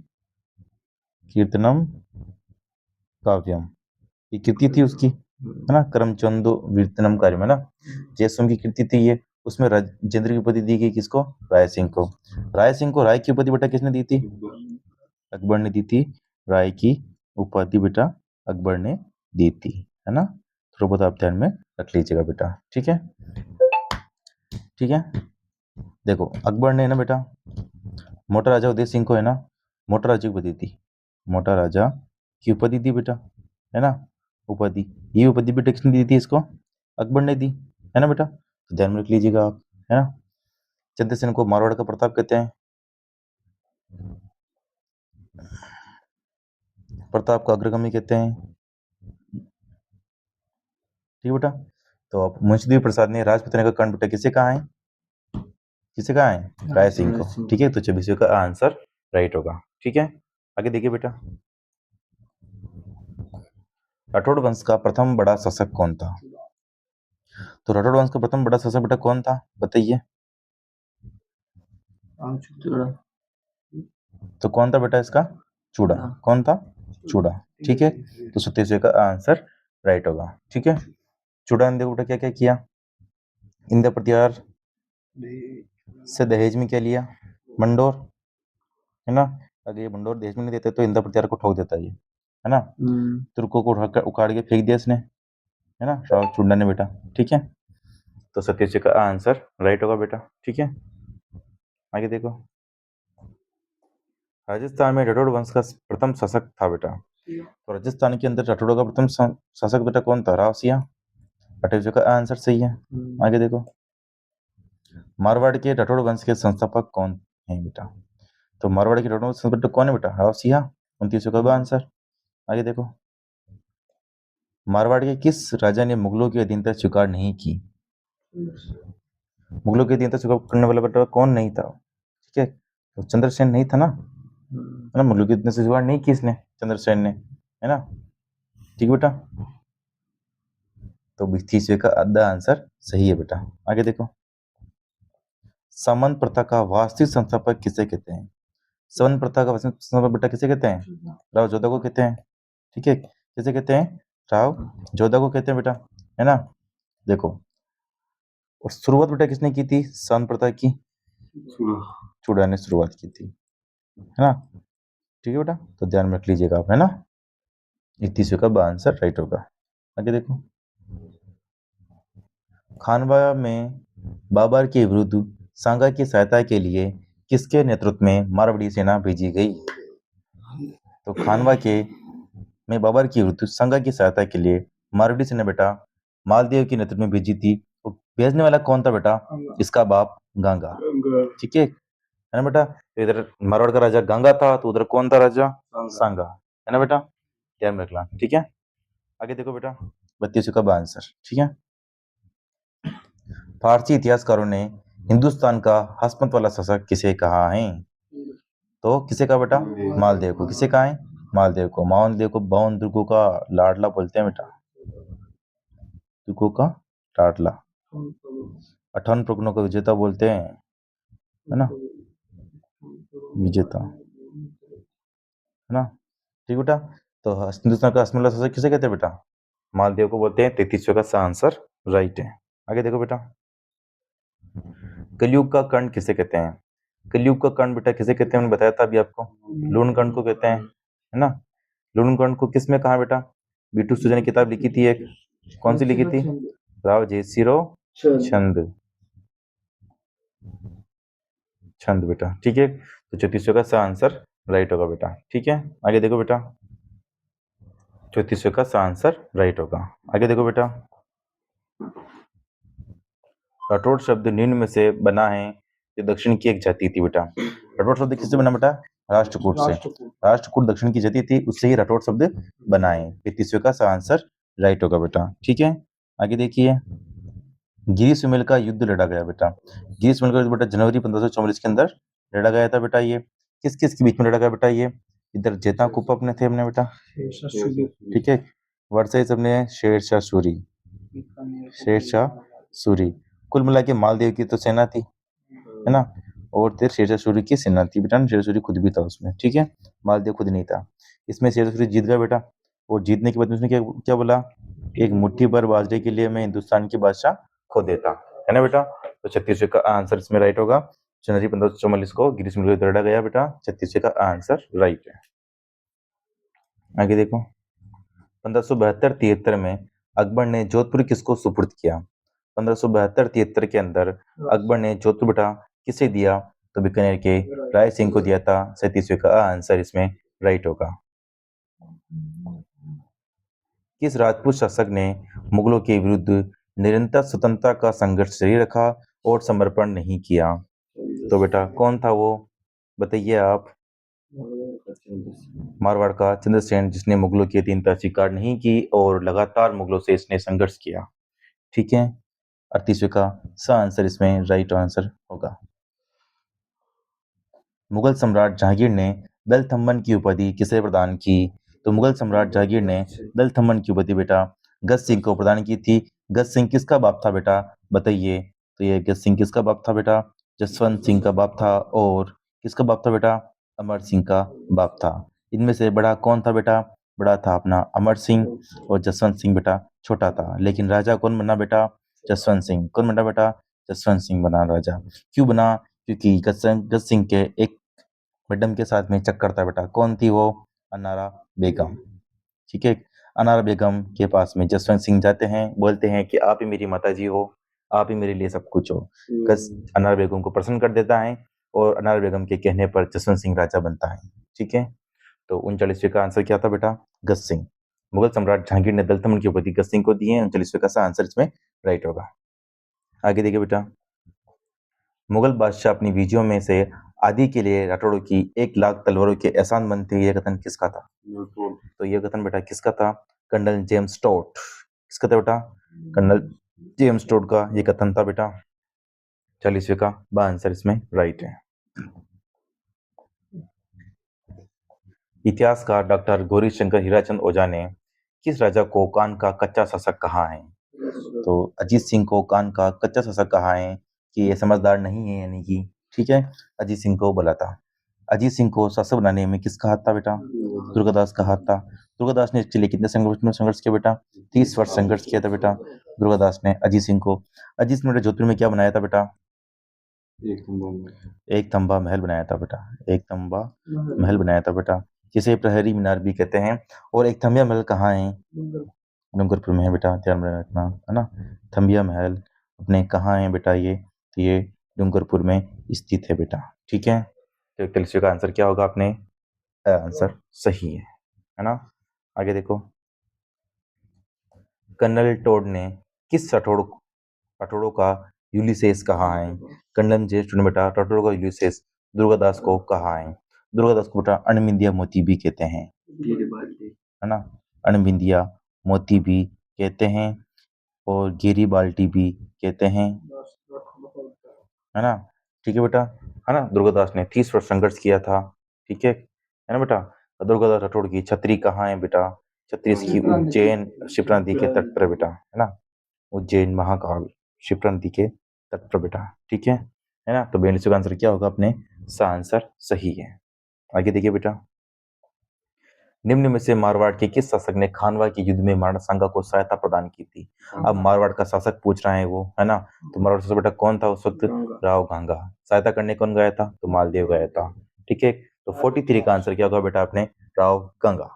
कीर्तनम काव्यम, ये कीर्ति थी उसकी, है ना। करमचंदो कीर्तनम काव्यम, है ना। जय सोम की कीर्ति थी ये। उसमें राजेंद्र की उपाधि दी गई किसको? राय सिंह को। राय सिंह को राय की उपाधि बेटा किसने दी थी? अकबर ने दी थी। राय की उपाधि बेटा अकबर ने दी थी, है ना। थोड़ा बहुत आप ध्यान में रख लीजिएगा बेटा। ठीक है, ठीक है, देखो अकबर ने ना बेटा मोटा राजा उदय सिंह को, है ना, मोटा राजा की उपाधि दी। मोटा राजा की उपाधि दी बेटा, है ना। उपाधि, ये उपाधि बेटा किसने दी थी इसको? अकबर ने दी, है ना बेटा। तो ध्यान में रख लीजिएगा आप, है ना। चंद्रसेन को मारवाड़ का प्रताप कहते हैं, प्रताप का अग्रगामी कहते हैं। ठीक बेटा, तो अब मुंशी प्रसाद ने राजपुताना का कर्ण बेटा किसे कहा है? किसे कहा है? राय सिंह को। ठीक है, तो 26 का आंसर राइट होगा। ठीक है, आगे देखिए बेटा, राठौड़ वंश का प्रथम बड़ा शासक कौन था? तो राठौड़ वंश का प्रथम बड़ा शासक बेटा कौन था बताइए? तो कौन था बेटा इसका? चूड़ा। कौन था? चूड़ा। ठीक है, तो 27 का आंसर राइट होगा। ठीक है, चूड़ा ने देखो बेटा क्या क्या किया? इंद्र प्रत्यार से दहेज में क्या लिया? मंडोर, है ना। अगर ये भंडोर देश में नहीं देते तो इंद्र प्रत्यार को ठोक देता ये, है ना। तुर्कों को उखाड़ के फेंक दिया इसने, है ना, राव चुंडा ने बेटा। ठीक है, तो सतीश का आंसर राइट होगा बेटा। ठीक है, आगे देखो। राजस्थान में राठौड़ वंश का प्रथम शासक था बेटा। तो राजस्थान के अंदर राठौड़ों का प्रथम शासक बेटा कौन था? राव सिंह। अटेज का आंसर सही है। आगे देखो, मारवाड़ के राठौड़ वंश के संस्थापक कौन है बेटा? तो मारवाड़ के राठौड़ संस्थापक कौन है बेटा? राव सिंह। 29 का आंसर। आगे देखो, मारवाड़ के किस राजा ने मुगलों की अधीनता स्वीकार नहीं की? मुगलों की अधीनता स्वीकार करने वाला बेटा कौन नहीं था? ठीक है, तो चंद्रसेन नहीं था ना, है ना। मुगलों की अधीनता स्वीकार नहीं की इसने, चंद्रसेन ने, है ना। ठीक बेटा, तो 32 का आधा आंसर सही है बेटा। आगे देखो, सामंत प्रथा का वास्तविक संस्थापक किसे कहते हैं? सामंत प्रथा का वास्तविक संस्थापक बेटा किसे कहते हैं? राव जोधा को कहते हैं। ठीक है, किसे कहते हैं? राव जोधा को कहते हैं बेटा, है ना। देखो, और शुरुआत बेटा किसने की थी सामंत प्रथा की? चूड़ा ने शुरुआत की थी, है ना। ठीक है बेटा, तो ध्यान में रख लीजिएगा आप, है ना। 31 का आंसर राइट होगा। आगे देखो, खानवा में बाबर के विरुद्ध सांगा की सहायता के लिए किसके नेतृत्व में मारवाड़ी सेना भेजी गई? तो खानवा के में बाबर के विरुद्ध सांगा की सहायता के लिए मारवाड़ी सेना बेटा मालदेव के नेतृत्व में भेजी थी। तो भेजने वाला कौन था बेटा? इसका बाप गांगा। ठीक है ना बेटा। तो इधर मारवाड़ का राजा गांगा था, तो उधर कौन था राजा? सांगा, है ना बेटा, ध्यान में रखना। ठीक है, आगे देखो बेटा, 32 का आंसर। ठीक है, फारसी इतिहासकारों ने हिंदुस्तान का हस्मत वाला शासक किसे कहा है? तो किसे कहा बेटा? मालदेव को। किसे कहा है? मालदेव को। मालदेव को 52 दुर्गों का लाडला बोलते हैं बेटा, दुर्गों का लाडला। 58 प्रगणों का विजेता बोलते हैं, है ना, विजेता, है ना। ठीक बेटा, तो हिंदुस्तान का हस्मत वाला शासक किसे कहते हैं बेटा? मालदेव को बोलते हैं। 33 का आंसर राइट है। आगे देखो बेटा, कलयुग का कर्ण किसे कहते हैं? कलयुग का कर्ण बेटा किसे कहते हैं? मैंने बताया था अभी आपको, लूण कर्ण को कहते हैं, है ना। लूण कर्ण को किस में कहा बेटा? बीटू सूजा ने किताब लिखी थी एक, कौन सी लिखी थी? राव जयसिंह छंद, छंद बेटा। ठीक है, तो 34 का आंसर राइट होगा बेटा। ठीक है, आगे देखो बेटा, 34 का आंसर राइट होगा। आगे देखो बेटा, राठौड़ शब्द निम्न में से बना है ये दक्षिण की एक जाति थी बेटा। राठौड़ शब्द किससे बना बेटा? राष्ट्रकूट से। राष्ट्रकूट दक्षिण की जाति थी, उससे ही राठौड़ शब्द बना है। 33 का आंसर राइट होगा बेटा। ठीक है, आगे देखिए, गिरी सुमेल का युद्ध लड़ा गया बेटा। गिरी सुमेल का युद्ध बेटा जनवरी 1544 के अंदर लड़ा गया था बेटा। ये किस किस के बीच में लड़ा गया बेटा? ये इधर जेता कुप्पा अपने थे अपने बेटा, ठीक है। वर्षा अपने शेरशाह सूरी, शेरशाह सूरी। कुल मिला के मालदेव की तो सेना थी, है ना, और फिर शेरशाह सूरी की सेना थी बेटा। शेरशाह सूरी खुद भी था उसमें, ठीक है, मालदेव खुद नहीं था। इसमें शेरशाह सूरी जीत गया बेटा, और जीतने के बाद उसने क्या क्या बोला? एक मुट्ठी भर बाजरे के लिए मैं हिंदुस्तान की बादशाह खो देता, है ना बेटा। तो 36 का आंसर इसमें राइट होगा। जनवरी 1544 को गिरीश मुगल लड़ा गया बेटा। 36 का आंसर राइट है। आगे देखो, 1572-73 में अकबर ने जोधपुर किसको सुपुर्द किया? 1572-73 के अंदर अकबर ने जोधपुर बेटा किसे दिया? तो बीकानेर के राय सिंह को दिया था। 37 का आंसर इसमें राइट होगा। किस राजपूत शासक ने मुगलों के विरुद्ध निरंतर स्वतंत्रता का संघर्ष जारी रखा और समर्पण नहीं किया? तो बेटा कौन था वो, बताइए आप। मारवाड़ का चंद्रसेन, जिसने मुगलों की अधीनता स्वीकार नहीं की और लगातार मुगलों से इसने संघर्ष किया। ठीक है, 38 का आंसर इसमें राइट आंसर होगा। मुगल सम्राट जहांगीर ने दल थम्मन की उपाधि किसे प्रदान की? तो मुगल सम्राट जहांगीर ने दल थम्मन की उपाधि बेटा गज सिंह को प्रदान की थी। गज सिंह किसका बाप था बेटा, बताइए। तो ये गज सिंह किसका बाप था बेटा? जसवंत सिंह का बाप था। और किसका बाप था बेटा? अमर सिंह का बाप था। इनमें से बड़ा कौन था बेटा? बड़ा था अपना अमर सिंह, और जसवंत सिंह बेटा छोटा था। लेकिन राजा कौन बना बेटा? जसवंत सिंह। कौन बना बेटा? जसवंत सिंह बना राजा। क्यों बना? क्योंकि गज सिंह के एक मैडम के साथ में चक्कर था बेटा। कौन थी वो? अनारा बेगम। ठीक है, अनारा बेगम के पास में जसवंत सिंह जाते हैं, बोलते हैं कि आप ही मेरी माताजी हो, आप ही मेरे लिए सब कुछ हो। कस अनारा बेगम को प्रसन्न कर देता है और अनारा बेगम के कहने पर जसवंत सिंह राजा बनता है। ठीक है, तो 39वें का आंसर क्या था बेटा? गज सिंह। मुगल सम्राट जहांगीर ने दलदमन की उपाधि गज सिंह को दी है। 39वें का आंसर इसमें राइट होगा। आगे देखिए बेटा, मुगल बादशाह अपनी बीजियों में से आदि के लिए राठौड़ों की 1 लाख तलवारों के एहसान मंद थे, यह कथन किसका था? तो यह कथन बेटा किसका था? कर्नल जेम्स टोट। किसका था बेटा? कर्नल जेम्स टोट का यह कथन था बेटा। 40वें का आंसर इसमें राइट है। इतिहासकार डॉक्टर गौरी शंकर हीराचंद ओझा ने किस राजा को कान का कच्चा शासक कहा है? तो अजीत सिंह को कान का कच्चा शासक कहा है कि ये समझदार नहीं है, यानी कि ठीक है, अजीत सिंह को बोला था। अजीत सिंह को शासक बनाने में किसका हाथ था बेटा? दुर्गादास का हाथ था। दुर्गादास ने इसके लिए कितने संघर्ष किया बेटा? 30 वर्ष संघर्ष किया था बेटा दुर्गादास ने अजीत सिंह को। अजीत सिंह ने जोधपुर में क्या बनाया था बेटा? एक तंबा महल बनाया था बेटा। एक तंबा महल बनाया था बेटा, जिसे प्रहरी मीनार भी कहते हैं। और एक थंबिया महल कहाँ है? डूंगरपुर में है बेटा, ध्यान में रखना है ना। थंबिया महल अपने कहाँ है बेटा? ये डूंगरपुर में स्थित है बेटा। ठीक है, तो 41 का आंसर क्या होगा? अपने आंसर सही है ना। आगे देखो, कर्नल टोड ने किस राठौड़ों का यूलिसेस कहा है? कर्नल जे टोड ने बेटा राठौड़ों का यूलिसेस दुर्गादास को कहा है। दुर्गादास को बेटा अणबिंदिया मोती भी कहते हैं, है ना। अणबिंदिया मोती भी कहते हैं और गिरी बाल्टी भी कहते हैं, है ना। ठीक है बेटा, है ना। दुर्गादास ने 30 वर्ष संघर्ष किया था। ठीक है ना बेटा। दुर्गादास राठौड़ की छतरी कहाँ है बेटा? छतरी इसकी उज्जैन क्षिप्रा नदी के तट पर बेटा, है ना। उज्जैन महाकाल क्षिप्रा नदी के तट पर बेटा। ठीक है ना। तो 42 का आंसर क्या होगा? अपने सा आंसर सही है। आगे देखिए बेटा, निम्न में से मारवाड़ के किस शासक ने खानवा के युद्ध में महाराणा सांगा को सहायता प्रदान की थी? अब मारवाड़ का शासक पूछ रहा है वो, है ना। तो मारवाड़ शासक बेटा कौन था उस वक्त? राव गांगा। सहायता करने कौन गया था? तो मालदेव गया था। ठीक है, तो 43 का आंसर क्या होगा बेटा? अपने राव गंगा।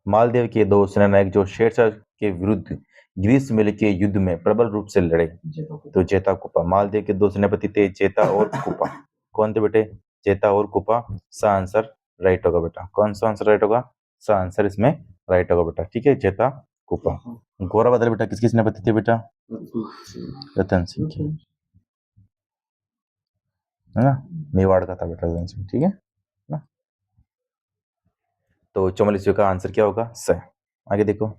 मालदेव के दो सेनानायक जो शेरशाह के विरुद्ध ग्रीष्ममेल के युद्ध में प्रबल रूप से लड़े, तो जेता कुपा। मालदेव के दो सेनापति थे, जेता और कुपा। कौन थे बेटे? जेता और कुपा। सा आंसर राइट होगा बेटा। कौन सा आंसर राइट होगा? सा आंसर इसमें राइट होगा बेटा। ठीक है, जेता कुपा। गौरव बेटा किसके सेनापति थे बेटा? रतन सिंह के, है ना। मेवाड़ का था बेटा रतन सिंह। ठीक है ना। तो 44 का आंसर क्या होगा? स। आगे देखो,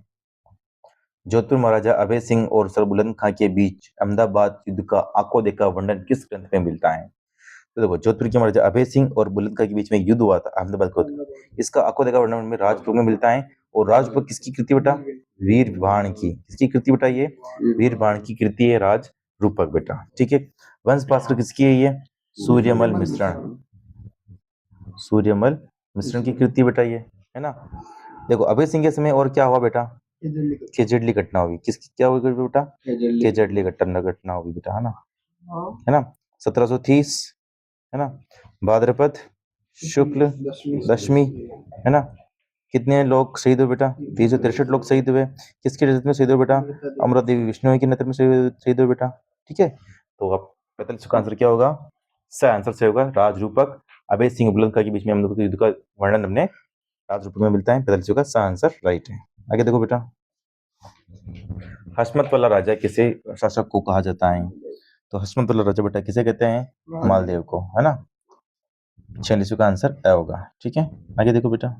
जोधपुर महाराजा अभय सिंह और सर बुलंद खां के बीच अहमदाबाद युद्ध का आंखों देखा वर्णन किस ग्रंथ में मिलता है? तो देखो, जोधपुर के महाराजा अभय सिंह और बुलंद खां के बीच में युद्ध हुआ था अहमदाबाद को, इसका आंखों देखा वर्णन में राजपुर में मिलता है। और राजपुर किसकी कृति बेटा? वीर बाण की। किसकी कृति बेटा? ये वीर बाण की कृति है, राज रूपक बेटा। ठीक है, वंश भास्कर किसकी है? ये सूर्यमल मिश्रण। सूर्यमल मिश्रण की कृति बेटा ये, है ना। देखो, अभय सिंह के समय और क्या हुआ बेटा? खेजड़ली घटना हुई। किसकी क्या हुई बेटा? खेजड़ली घटना हुई बेटा, है ना। 1730, है ना। भाद्रपद शुक्ल दशमी, है ना। कितने लोग शहीद हुए बेटा? 363 लोग शहीद हुए। किसके नेतृत्व में शहीद हुए बेटा? अमृता देवी विष्णु के नेतृत्व में शहीद हुए बेटा। ठीक है, तो अब 45 का आंसर क्या होगा? स आंसर से होगा राजरूपक। अभय सिंह बुलंद खां के बीच में हम लोग युद्ध का वर्णन हमने राजरूपक में मिलता है। 45 का स आंसर राइट है। आगे देखो बेटा, हशमत वाला राजा किसे शासक को कहा जाता है? तो हशमत वाला राजा बेटा किसे कहते हैं? मालदेव को, है ना। 46 का आंसर ए होगा। ठीक है, आगे देखो बेटा,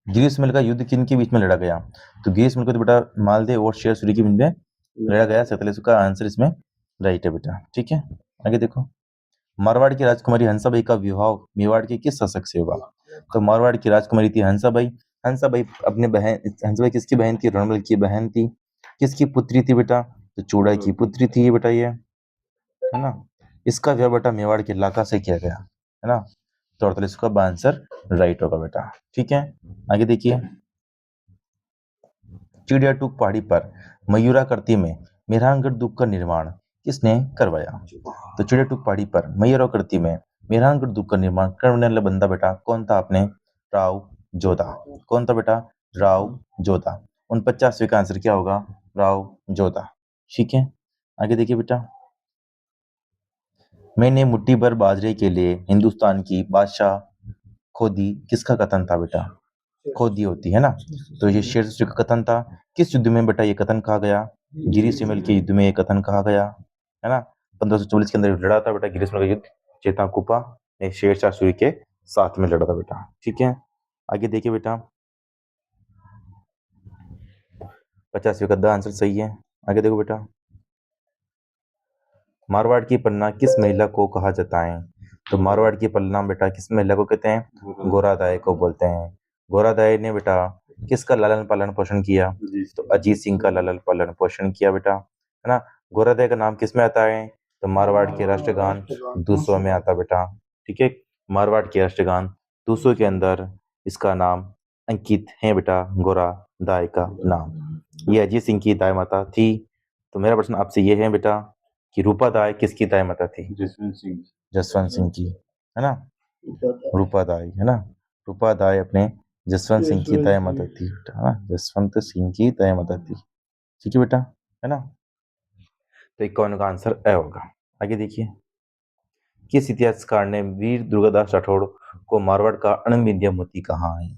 ग्रीष्ममेल का युद्ध किन के बीच में लड़ा गया? तो ग्रीष्ममेल को तो बेटा मालदेव और शेर सूरी के बीच में लड़ा गया। 47 का आंसर इसमें राइट है बेटा। ठीक है, आगे देखो, मारवाड़ की राजकुमारी हंसाबाई का विवाह मेवाड़ के किस शासक से हुआ? तो मारवाड़ की राजकुमारी थी हंसाबाई। हंसाबाई अपने बहन, हंसाबाई किसकी बहन थी? रणबल की बहन थी। किसकी पुत्री थी बेटा? तो चूड़ा की पुत्री थी ये बेटा, ये, है ना। इसका विवाह बेटा मेवाड़ के इलाका से किया गया, है ना। तो 48 का आंसर राइट होगा बेटा। ठीक है, आगे देखिए, चिड़ियाटूक पहाड़ी पर मयूराकृति में मेहरानगढ़ दुर्ग का निर्माण किसने करवाया? तो चिड़े टूक पहाड़ी पर मैयर और कृति में मेहरानगढ़ दुर्ग का निर्माण करने वाला बंदा बेटा कौन था? आपने राव जोधा। कौन था बेटा? राव जोधा। 49वें का आंसर क्या होगा? राव जोधा। ठीक है, आगे देखिए बेटा। मैंने मुट्ठी भर बाजरे के लिए हिंदुस्तान की बादशाह खोदी किसका कथन था बेटा? खोदी होती है ना, तो ये शेरशाह का कथन था। किस युद्ध में बेटा ये कथन कहा गया? गिरी शिमल के युद्ध में ये कथन कहा गया है ना। 1544 के अंदर लड़ा था बेटा गिरी शिमल का युद्ध, चेताकुपा ने शेरशाह सूरी के साथ में लड़ा था बेटा। ठीक है, आगे देखिए बेटा। 50वें का द आंसर सही है। आगे देखो बेटा। मारवाड़ की पन्ना किस महिला को कहा जाता है? तो मारवाड़ की पन्ना बेटा किस महिला को कहते हैं? गोरादाय को बोलते हैं। गोरादाय ने बेटा किसका लालन पालन पोषण किया? तो अजीत सिंह का लालन पालन पोषण किया बेटा, है ना। गोरादाय का नाम किस में आता है? तो मारवाड़ के राष्ट्रगान दूसरों में आता बेटा। ठीक है, मारवाड़ के राष्ट्रगान दूसरों के अंदर इसका नाम अंकित है बेटा, गोरादाय का नाम। ये अजीत सिंह की दाई माता थी। तो मेरा प्रश्न आपसे ये है बेटा कि रूपा दाई किसकी दाई माता थी? जसवंत सिंह की, है ना। रूपा दाई, है ना। रूपा दाई अपने जसवंत सिंह की दाई माता थी, है ना। जसवंत सिंह की दाई माता थी। ठीक है बेटा, है ना। तो 51 का आंसर ए होगा। आगे देखिए। किस इतिहासकार ने वीर दुर्गादास राठौड़ को मारवाड़ का अणविद्या मोती कहा है?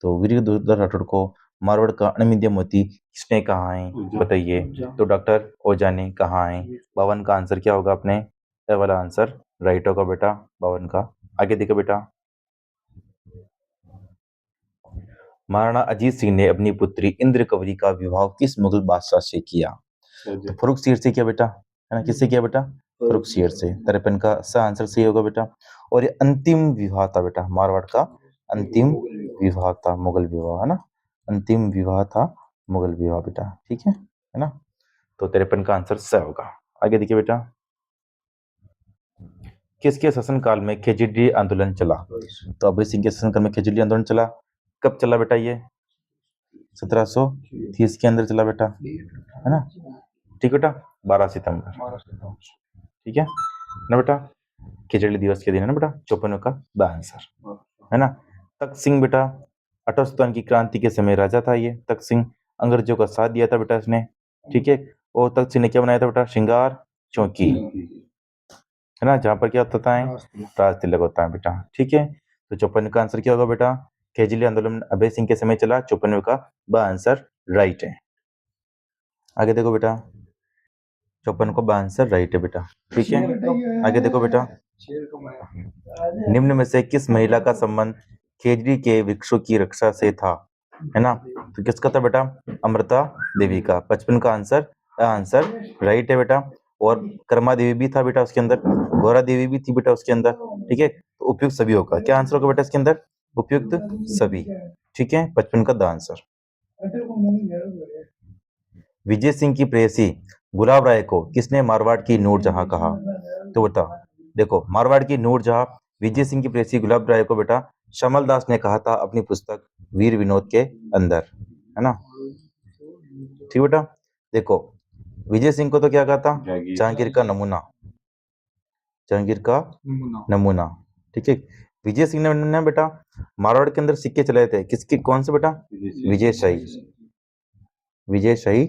तो वीर दुर्गादास राठौड़ को मारवाड़ का अणविद्या मोती किसने कहा है? बताइए। तो डॉक्टर ओझा ने कहा है। 52 का आंसर क्या होगा? अपने ए वाला आंसर राइट होगा बेटा, 52 का। आगे देखो बेटा। महाराणा अजीत सिंह ने अपनी पुत्री इंद्र कंवरी का विवाह किस मुगल बादशाह से किया? तो फरुख शेर से किया बेटा, है ना। किससे किया बेटा? फरुख शेर से। 53 का सा आंसर सही होगा बेटा। और ये अंतिम विवाह था बेटा, मारवाड़ का अंतिम विवाह था, मुगल विवाह, है ना। अंतिम विवाह था मुगल विवाह बेटा। ठीक है ना। तो 53 का आंसर सही होगा। आगे देखिए बेटा। किसके शासनकाल में खेजड़ी आंदोलन चला? तो अभय सिंह के शासनकाल में खेजड़ी आंदोलन चला। कब चला बेटा? ये 1730 के अंदर चला बेटा, है ना। ठीक बेटा, 12 सितंबर। ठीक है ना बेटा। खिचड़ी दिवस के दिन, है ना बेटा। 54 का द आंसर, है ना। तख्त सिंह बेटा अटोस्तान की क्रांति के समय राजा था। ये तख्त सिंह अंग्रेजों का साथ दिया था बेटा इसने। ठीक है, और तख्त सिंह ने क्या बनाया था बेटा? श्रृंगार चौकी, है ना, जहाँ पर क्या होता है? राज तिलक होता है बेटा। ठीक है, तो 54 का आंसर क्या होगा बेटा? खेजड़ी आंदोलन अभय सिंह के समय चला। 54 का ब आंसर राइट है। आगे देखो बेटा। 54 को ब आंसर राइट है बेटा। ठीक है, आगे देखो बेटा। निम्न में से किस महिला का संबंध खेजड़ी के वृक्षों की रक्षा से था? है ना, तो किसका था बेटा? अमृता देवी का। 55 का आंसर राइट है बेटा। और कर्मा देवी भी था बेटा उसके अंदर, गौरा देवी भी थी बेटा उसके अंदर। ठीक है, तो उपयुक्त सभी होगा। क्या आंसर होगा बेटा इसके अंदर? उपयुक्त सभी। ठीक है, 55 का द आंसर। विजय सिंह की प्रेयसी गुलाब राय को किसने मारवाड़ की नूरजहां कहा? तो बता देखो, मारवाड़ की नूरजहां विजय सिंह की प्रेयसी गुलाब राय को बेटा श्यामल दास ने कहा था अपनी पुस्तक वीर विनोद के अंदर, है ना। ठीक बेटा, देखो विजय सिंह को तो क्या कहा था? जहांगीर का नमूना, जहांगीर का नमूना। ठीक है, विजय सिंह ने बेटा मारवाड़ के अंदर सिक्के चलाए थे। किसके? कौन से बेटा? विजय शाही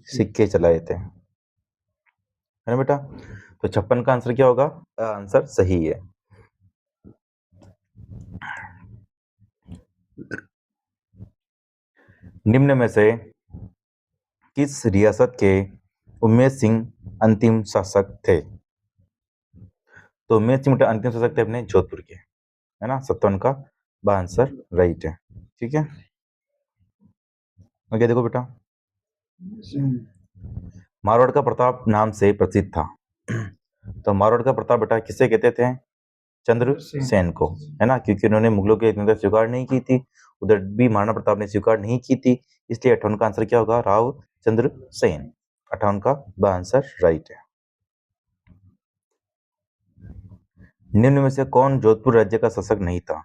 सिक्के चलाए थे, है ना बेटा। तो 56 का आंसर क्या होगा? आंसर सही है। निम्न में से किस रियासत के उम्मेद सिंह अंतिम शासक थे? तो उम्मेद सिंह बेटा अंतिम शासक थे अपने जोधपुर के, है ना। 57 का ब आंसर राइट है। ठीक है, आगे देखो बेटा। मारवाड़ का प्रताप नाम से प्रसिद्ध था। तो मारवाड़ का प्रताप बेटा किसे कहते थे? चंद्रसेन को, है ना, क्योंकि उन्होंने मुगलों की अधीनता स्वीकार नहीं की थी। उधर भी महाराणा प्रताप ने स्वीकार नहीं की थी, इसलिए 58 का आंसर क्या होगा? राव चंद्रसेन। 58 का ब आंसर राइट है। निम्न में से कौन जोधपुर राज्य का शासक नहीं था?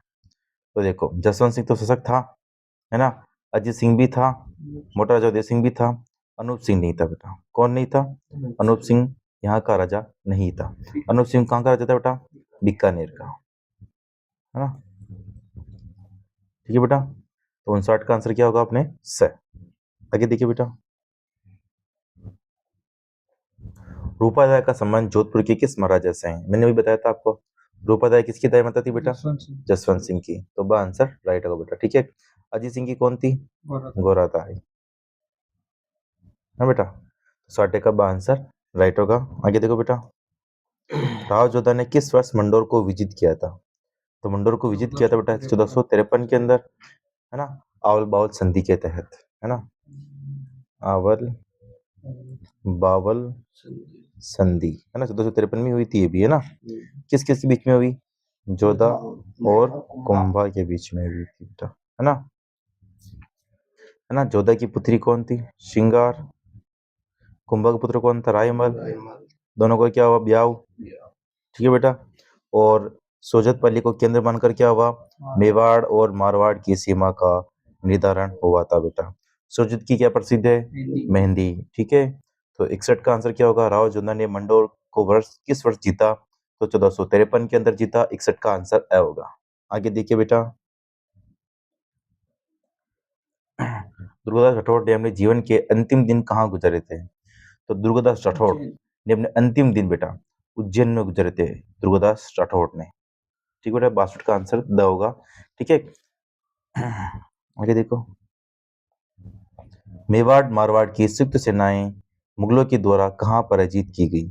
तो देखो जसवंत सिंह तो शासक था, है ना। अजीत सिंह भी था, मोटा राजा उदय सिंह भी था। अनूप सिंह नहीं था बेटा। कौन नहीं था? अनूप सिंह यहाँ का राजा नहीं था। अनूप सिंह कहाँ का राजा था बेटा? बीकानेर का, है ना? ठीक है बेटा, तो 59 का आंसर क्या होगा अपने? स। आगे देखिए बेटा, रूपादाय का संबंध जोधपुर के किस महाराजा से है? मैंने भी बताया था आपको, रूपादाय किसकी दाई माता थी बेटा? जसवंत सिंह की। तो बा आंसर राइट होगा बेटा। ठीक है, अजीत सिंह की कौन थी? गोरादाई, है बेटा। 60 का बा आंसर राइट होगा। आगे देखो बेटा, राव जोधा ने किस वर्ष मंडोर को विजिट किया था? तो मंडोर को विजिट किया था बेटा 1453 के अंदर, है ना, आवल बावल संधि के तहत, है ना, आवल बावल संधि, है ना, 1453 में हुई थी ये भी, है ना। किस किस के बीच में हुई? जोधा और कुंभा के बीच में हुई थी बेटा, है ना। है ना, जोधा की पुत्री कौन थी? श्रृंगार। कुंभा का पुत्र कौन था? रायमल। दोनों को क्या हुआ? ब्याह। ठीक है बेटा, और सोजतपल्ली को केंद्र मानकर क्या हुआ? मेवाड़ और मारवाड़ की सीमा का निर्धारण हुआ था बेटा। सोजत की क्या प्रसिद्ध है? मेहंदी। ठीक है, तो 61 का आंसर क्या होगा? राव जोधा ने मंडोर को वर्ष किस वर्ष जीता? तो 1453 के अंदर जीता। 61 का आंसर ए होगा। आगे देखिए बेटा, दुर्गादास राठौड़ ने अपने जीवन के अंतिम दिन कहाँ गुजारे थे? तो दुर्गादास राठौड़ ने अपने अंतिम दिन बेटा उज्जैन में गुजारे थे, दुर्गादास राठौड़ ने। ठीक बेटा, 62 का आंसर द होगा। ठीक है, आगे देखो, मेवाड़ मारवाड़ की संयुक्त सेनाएं मुगलों के द्वारा कहाँ पराजित की गई?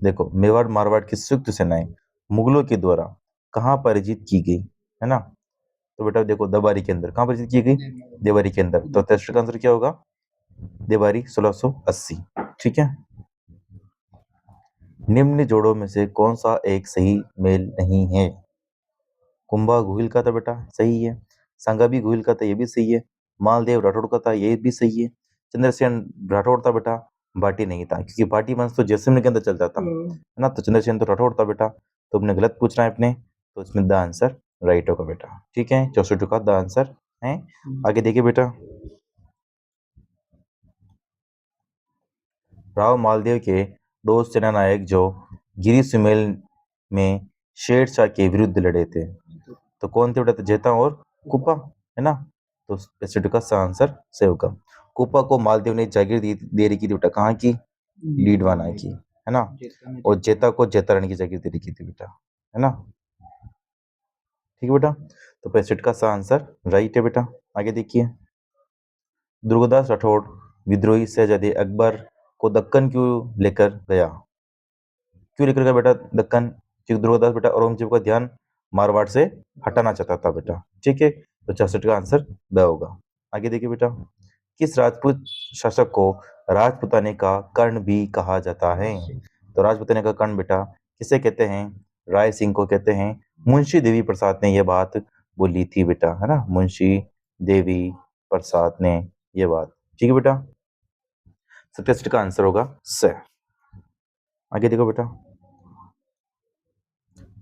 देखो, मेवाड़ मारवाड़ की संयुक्त सेनाएं मुगलों के द्वारा कहाँ पराजित की गई, है ना। तो बेटा देखो, दबारी के अंदर। कहाँ पराजित की गई? देवारी के अंदर। तो 63 का आंसर क्या होगा? देवारी 1680। ठीक है, निम्न जोड़ों में से कौन सा एक सही मेल नहीं है? कुंभा गुहिल का था बेटा, सही है। संगाबी गुहिल का था, ये भी सही है। मालदेव राठौड़ का था, ये भी सही है। चंद्रसेन राठौड़ था बेटा, भाटी नहीं था, क्योंकि भाटी वंश तो जैसलमेर के अंदर चल जाता है ना। तो चंद्रसेन तो राठौड़ था बेटा, तो अपने गलत पूछ रहा है अपने, तो इसमें द आंसर राइट होगा बेटा। ठीक है, 64 का द आंसर है। आगे देखिए बेटा, राव मालदेव के दो सेनानायक जो गिरी सुमेल में शेर शाह के विरुद्ध लड़े थे, तो कौन थे बेटा? तो जेता और कुपा, है ना। तो एसिड का सही आंसर से होगा। कुपा को मालदेव ने जागीर दे रही थी बेटा, कहाँ की? लीडवाना की, है ना। और जेता को जेता रानी की जागीर दे रही थी बेटा, है ना। ठीक है बेटा, तो पेसिट का सही आंसर राइट है बेटा। आगे देखिए, दुर्गादास राठौड़ विद्रोही शहजादे अकबर को दक्कन क्यों लेकर गया? क्यों लेकर गया बेटा दक्कन? क्योंकि दुर्गादास बेटा औरंगजेब का ध्यान मारवाड़ से हटाना चाहता था बेटा। ठीक है, तो 66 का आंसर ब होगा। आगे देखिए बेटा, किस राजपूत शासक को राजपुताने का कर्ण भी कहा जाता है? तो राजपुताने का कर्ण बेटा किसे कहते हैं? राय सिंह को कहते हैं। मुंशी देवी प्रसाद ने यह बात बोली थी बेटा, है ना, मुंशी देवी प्रसाद ने यह बात। ठीक है बेटा, 67 का आंसर होगा स। आगे देखो बेटा,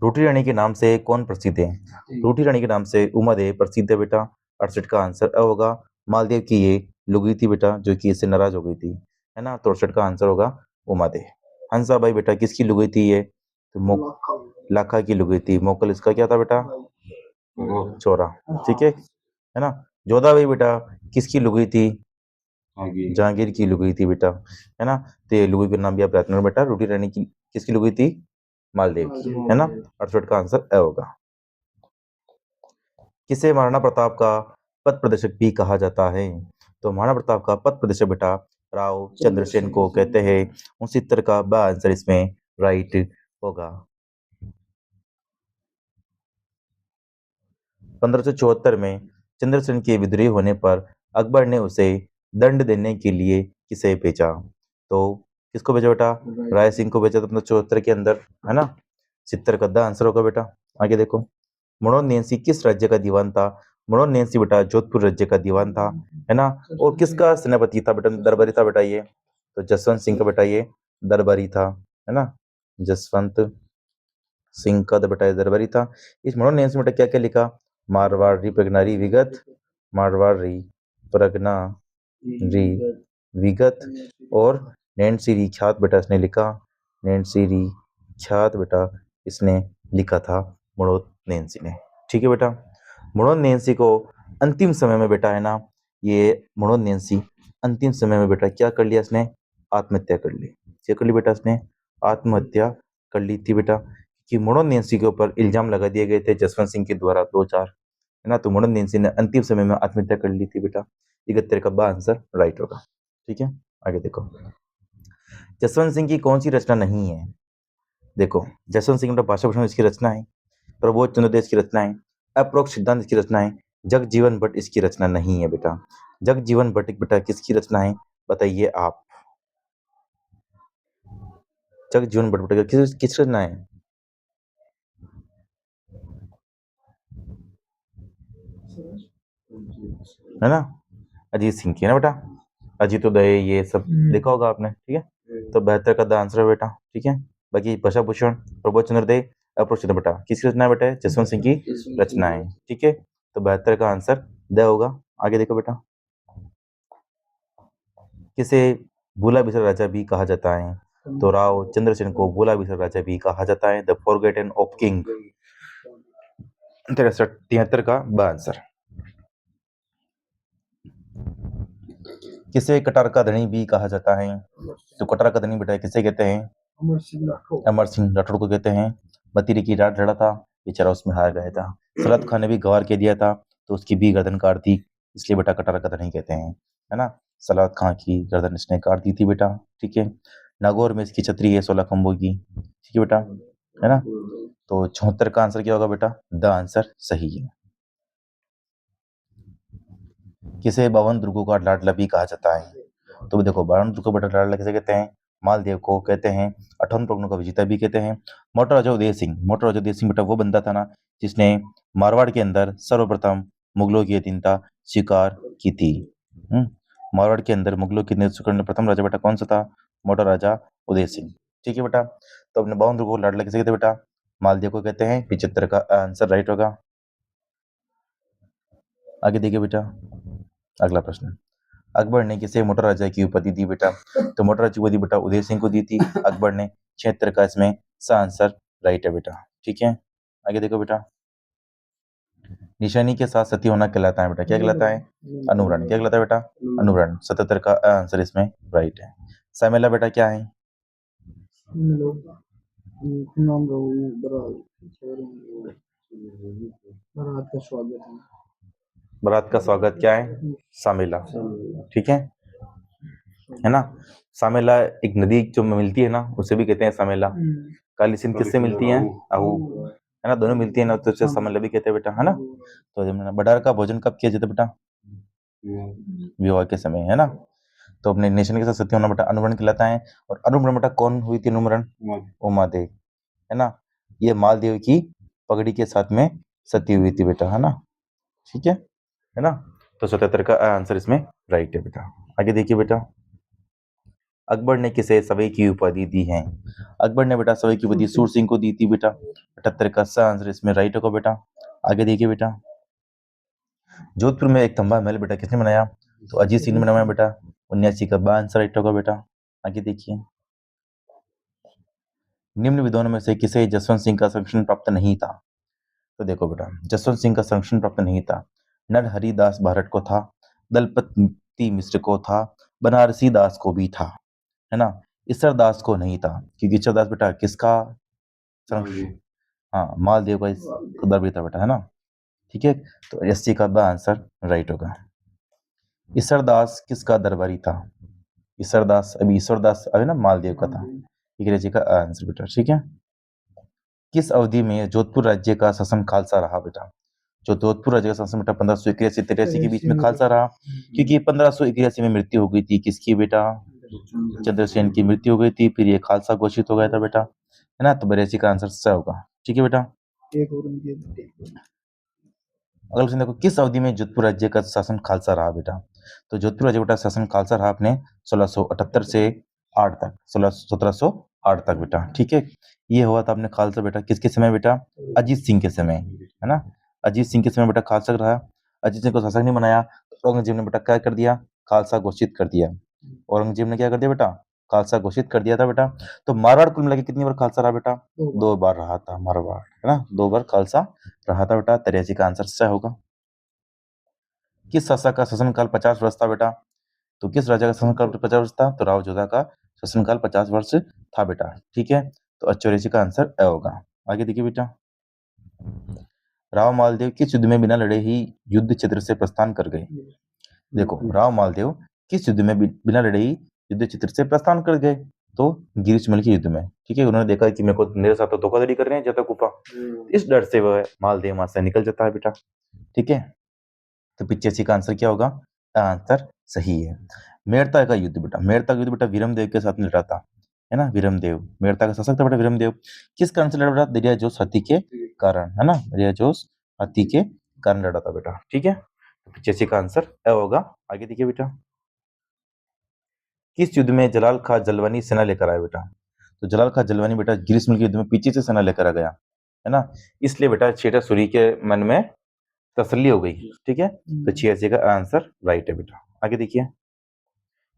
रोटी रानी के नाम से कौन प्रसिद्ध है? रोटी रानी के नाम से उमादेव प्रसिद्ध है बेटा। 68 का आंसर अ होगा। मालदेव की ये लुगी थी बेटा, जो कि इससे नाराज हो गई थी, है ना। तो 68 का आंसर होगा उमादेव। हंसा भाई बेटा किसकी लुगी थी ये? तो लाखा की लुगी थी। मोकल इसका क्या था बेटा? चोरा। ठीक है ना। जोधा भाई बेटा किसकी लुगी थी? जहांगीर की लुगी थी बेटा, है ना। तो ये लुगी का नाम भी आप याद रखना बेटा। रोटी रानी की किसकी लुगी थी? मालदेव की, है ना। 68 का आंसर ए होगा। किसे महाराणा प्रताप का पथ प्रदर्शक भी कहा जाता है? तो महाराणा प्रताप का पथ प्रदर्शक बेटा राव चंद्रसेन को कहते हैं। 69 का ब आंसर इसमें राइट होगा। 1574 में चंद्रसेन के विद्रोही होने पर अकबर ने उसे दंड देने के लिए किसे भेजा? तो किसको भेजा बेटा? राय सिंह को भेजा था 1574 के अंदर, है ना। 70 का द आंसर होगा बेटा। आगे देखो, मनोहर नेंसी किस राज्य का दीवान था? मनोहर नेंसी बेटा जोधपुर राज्य का दीवान था, है ना। और किसका सेनापति था बेटा? दरबारी था बेटा ये। तो जसवंत सिंह का बेटा ये दरबारी था, है ना। जसवंत सिंह का बेटा ये दरबारी था। इस मनोहर नेंसी बेटा क्या क्या लिखा? मारवाड़ी प्रगनारी विगत, मारवाड़ी प्रगनारी विगत और नैन्सी री ख्यात बेटा इसने लिखा, नैन्सी री ख्यात बेटा इसने लिखा था मणोद नैन्सी ने। ठीक है बेटा, मणोद नैन्सी को अंतिम समय में बेटा है ना, ये मणोद नैन्सी अंतिम समय में बेटा क्या कर लिया इसने, आत्महत्या कर ली। क्या कर ली बेटा इसने, आत्महत्या कर ली थी बेटा, कि मणोद नैन्सी के ऊपर इल्जाम लगा दिए गए थे जसवंत सिंह के द्वारा 2-4, है ना। तो मणोद नैन्सी ने अंतिम समय में आत्महत्या कर ली थी बेटा। 71 का बा आंसर राइट होगा। ठीक है, आगे देखो, जसवंत सिंह की कौन सी रचना नहीं है। देखो, जसवंत सिंह का भाषा भूषण इसकी रचना है, प्रबोध चंद्र इसकी रचना है, अप्रोक्ष सिद्धांत इसकी रचना है, जगजीवन भट्ट इसकी रचना नहीं है बेटा। जगजीवन भट्ट बेटा किसकी रचना है, बताइए आप। जगजीवन भट्ट बेटा किस रचना है ना, अजीत सिंह की है ना बेटा, अजीत उदय ये सब देखा होगा आपने। ठीक है, तो 72 का द आंसर है बेटा। ठीक है, बाकी भाषा भूषण, प्रबोध चंद्र दे, अप्रोच बेटा किसकी रचना है बेटा, जसवंत सिंह की रचना है। ठीक है, तो 72 का आंसर द होगा। आगे देखो बेटा, किसे भूला बिसरा राजा भी कहा जाता है, तो राव चंद्रसेन को भूला बिसरा राजा भी कहा जाता है, द फॉरगेटन ऑफ किंग। 73 का ब आंसर। किसे कटार का धनी भी कहा जाता है, तो कटार का धनी बेटा किसे कहते हैं, अमर सिंह राठौड़ को कहते हैं। बतीरी की रात लड़ा था, बेचारा उसमें हार गया था। सलात खान ने भी गवार के दिया था, तो उसकी भी गर्दन काट दी, इसलिए बेटा कटार का धनी कहते हैं, है ना। सलात खान की गर्दन इसने काट दी थी बेटा। ठीक है, नागौर में इसकी छतरी है 16 खंभों की। ठीक है बेटा, है ना। तो 74 का आंसर क्या होगा बेटा, द आंसर सही है। किसे 52 दुर्गों का लाडला भी कहा जाता है, तो देखो 52 दुर्गों का लाडला किसे कहते हैं, मालदेव को कहते हैं। 58 प्रगणों का विजेता भी कहते हैं। मोटा राजा उदय सिंह, मोटा राजा उदय सिंह बेटा वो बंदा था ना जिसने मारवाड़ के अंदर सर्वप्रथम मुगलों की अधीनता स्वीकार की थी। मारवाड़ के अंदर मुगलों की अधीनता प्रथम राजा बेटा कौन सा था, मोटा राजा उदय सिंह। ठीक है बेटा, तो अपने 52 दुर्गों का लाडला किसे कहते हैं बेटा, मालदेव को कहते हैं। 75 का आंसर राइट होगा। आगे देखिए बेटा, अगला प्रश्न, अकबर ने किसे मोटा राजा की उपाधि दी बेटा, तो मोटा राजा की उपाधि बेटा उदय सिंह को दी थी अकबर ने। 76 का इसमें सा आंसर राइट है बेटा। ठीक है, आगे देखो बेटा, निशानी के साथ सती होना कहलाता है बेटा, क्या कहलाता है, अनुवरण। क्या कहलाता है बेटा, अनुवरण। 77 का आंसर इसमें राइट है। सामेला बेटा क्या है, बारात का स्वागत क्या है, सामेला। ठीक है ना। सामेला एक नदी जो मिलती है ना उसे भी कहते हैं सामेला। काली सिंध किससे मिलती है, आहू, है ना, दोनों मिलती है ना, तो उसे सामेला भी कहते हैं बेटा, है ना। तो बडार का भोजन कब किया जाता है बेटा, विवाह के समय, है ना। तो अपने नेशन के साथ सत्य होना बेटा अनुवरण कहलाता है। और अनुवरण बेटा कौन हुई थी अनुवरण, उमा देव, है ना। ये मालदेव की पगड़ी के साथ में सती हुई थी बेटा, है ना। ठीक है ना। तो 77 का आंसर इसमें राइट है बेटा। आगे देखिए बेटा, अकबर ने किसे सवई की उपाधि दी है, अकबर ने बेटा सवई की उपाधि सूर सिंह को दी थी बेटा। 78 का आंसर इसमें राइट होगा बेटा। आगे देखिए बेटा, जोधपुर में एक तंबा महल बेटा किसने बनाया, तो अजीत सिंह ने बनाया बेटा। 79 का आंसर राइट होगा बेटा। आगे देखिए, निम्न विद्वानों में से किसे जसवंत सिंह का संरक्षण प्राप्त नहीं था, तो देखो बेटा जसवंत सिंह का संरक्षण प्राप्त नहीं था। नरहरि दास भारत को था, दलपति मिश्र को था, बनारसी दास को भी था, है ना। ईसर दास को नहीं था, क्योंकि ईसर दास बेटा किसका संरक्षण, हाँ मालदेव का खुदा भी था बेटा, है ना। ठीक है, तो 80 का आंसर राइट होगा। ईसर दास किसका दरबारी था, ईसर दास अभी ना मालदेव का था। ठीक है, का आंसर बेटा। ठीक है, किस अवधि में जोधपुर राज्य का शासन खालसा रहा बेटा, जो जोधपुर राज्य का शासन बेटा 1581-83 के बीच में खालसा रहा, क्योंकि 1581 में मृत्यु हो गई थी किसकी बेटा, चंद्रसेन की मृत्यु हो गई थी, फिर ये खालसा घोषित हो गया था बेटा, है ना। तो 82 का आंसर स होगा। ठीक है बेटा, अगला क्वेश्चन देखो, किस अवधि में जोधपुर राज्य का शासन खालसा रहा बेटा, तो जोधपुर राज्य बेटा शासन खालसा रहा अपने 1678 से 8 तक, 1708 तक बेटा। ठीक है, ये हुआ था अपने खालसा बेटा किसके समय बेटा, अजीत सिंह के समय, है ना। अजीत सिंह के समय बेटा खालसा रहा। अजीत सिंह को शासक नहीं बनाया, औरंगजेब ने बेटा क्या कर दिया, खालसा घोषित कर दिया। औरंगजेब ने क्या कर दिया बेटा, खालसा घोषित कर दिया था बेटा। तो मारवाड़ कुल मिला के कितनी बार खालसा रहा बेटा? 2 बार रहा था मारवाड़, है ना, 2 बार खालसा रहा था बेटा। 83 का आंसर क्या होगा? किस शासक का शासनकाल 50 वर्ष था बेटा? तो किस राजा का शासनकाल 50 वर्ष था? तो राव जोधा का शासनकाल 50 वर्ष था बेटा। ठीक है, तो 84 का आंसर ए होगा। आगे देखिए बेटा, राव मालदेव किस युद्ध में बिना लड़े ही युद्ध क्षेत्र से प्रस्थान कर गए? देखो, राव मालदेव किस युद्ध में बिना लड़े ही युद्ध क्षेत्र से प्रस्थान कर गए? तो गिरीशमल के युद्ध में। ठीक है, उन्होंने देखा कि मेरे साथ तो धोखाधड़ी कर रहे हैं जटाकुपा, इस डर से वह मालदेव वहां से निकल जाता है बेटा। ठीक है, तो 85 का आंसर क्या होगा? आंसर सही है। मेड़ता का युद्ध बेटा, मेड़ता का युद्ध बेटा वीरमदेव के साथ में लड़ा था, है ना। वीरमदेव मेड़ता का शासक था बेटा वीरमदेव। किस कारण से लड़ा बेटा? दरिया जोश हाथी के कारण, है ना, दरिया जोश हाथी के कारण लड़ा था बेटा। ठीक है, 85 का आंसर ए होगा। आगे देखिए बेटा, किस युद्ध में जलाल खां जलवानी सेना लेकर आया बेटा? तो जलाल खां जलवानी बेटा ग्रीष्म के युद्ध में पीछे से सेना लेकर आ गया, है ना, इसलिए बेटा छेटा सूरी के मन में तसल्ली हो गई। ठीक है, तो 86 का आंसर राइट है बेटा। आगे देखिए,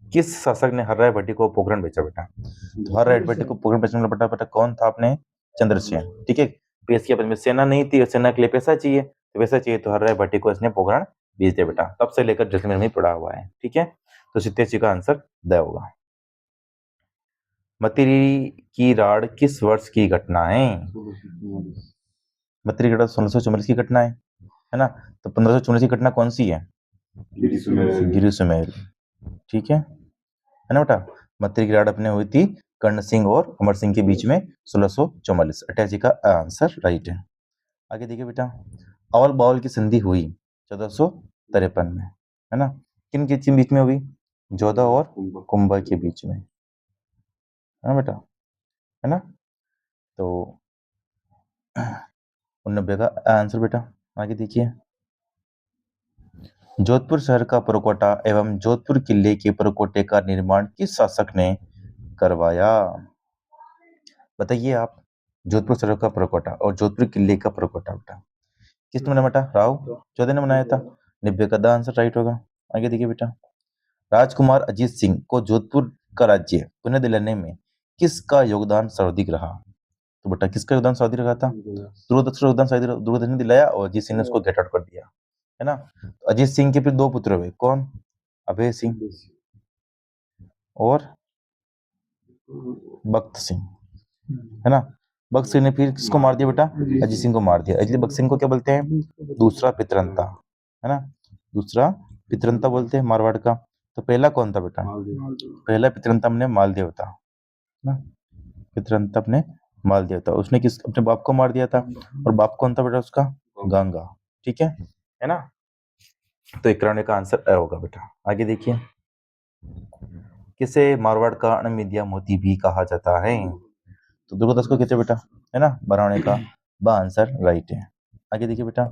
किस शासक ने हर्राय भट्टी को पोखरण बेचा बेटा? तो हर्राय भट्टी को पोखरण बेचने वाला बेटा कौन था? अपने चंद्रसेन। ठीक है, पेश किया में सेना नहीं थी और सेना के लिए पैसा चाहिए, तो पैसा चाहिए तो हर्राय भट्टी को इसने पोखरण बेच दिया बेटा। तब से लेकर जैसलमेर में पड़ा हुआ है। ठीक है, तो 87 का आंसर द होगा। मतीरी की राड़ किस वर्ष की घटना है? मतीरी की राड़ 1644 की घटना है ना। तो 1544 की घटना कौन सी है? गिरी सुमेल। ठीक है ना बेटा। मतीरी की राड़ अपने हुई थी कर्ण सिंह और अमर सिंह के बीच में 1644। 88 का आंसर राइट है। आगे देखिए बेटा, अवल बावल की संधि हुई 1453 में, है ना। किन के बीच में हुई? जोधा और कुंभा के बीच में, है ना बेटा, है ना। तो 90 का आंसर बेटा। आगे देखिए, जोधपुर शहर का परकोटा एवं जोधपुर किले के परकोटे का निर्माण किस शासक ने करवाया? बताइए आप। जोधपुर शहर का परकोटा और जोधपुर किले का परकोटा बेटा किसने बनाया बेटा? राव जोधे ने बनाया था। 90 का आंसर राइट होगा। आगे देखिए बेटा, राजकुमार अजीत सिंह को जोधपुर का राज्य पुनः दिलाने में किसका योगदान सर्वाधिक रहा? तो बेटा किसका योगदान सर्वाधिक रहा था? दुर्योधन का योगदान दुर्योधन ने दिलाया और अजीत सिंह ने उसको गेट आउट कर दिया, है ना। तो अजीत सिंह के फिर 2 पुत्र हुए, कौन? अभय सिंह और बख्त सिंह, है ना। बख्त सिंह ने फिर किसको मार दिया बेटा? अजीत सिंह को मार दिया। इसलिए बख्त सिंह को क्या बोलते हैं? दूसरा पितरंता, है ना, दूसरा पितरंता बोलते हैं मारवाड़ का। तो पहला कौन था बेटा? पहला पितरंता अपने मालदेव था, है ना। पितरंता अपने मालदेव था, उसने किस अपने बाप को मार दिया था। और बाप कौन था बेटा उसका? गंगा। ठीक है ना। तो 91 का आंसर ए होगा बेटा। आगे देखिए, किसे मारवाड़ का अणमिदिया मोती भी कहा जाता है? तो दुर्गादास को कहते बेटा, है ना। 92 का बा आंसर राइट है। आगे देखिए बेटा,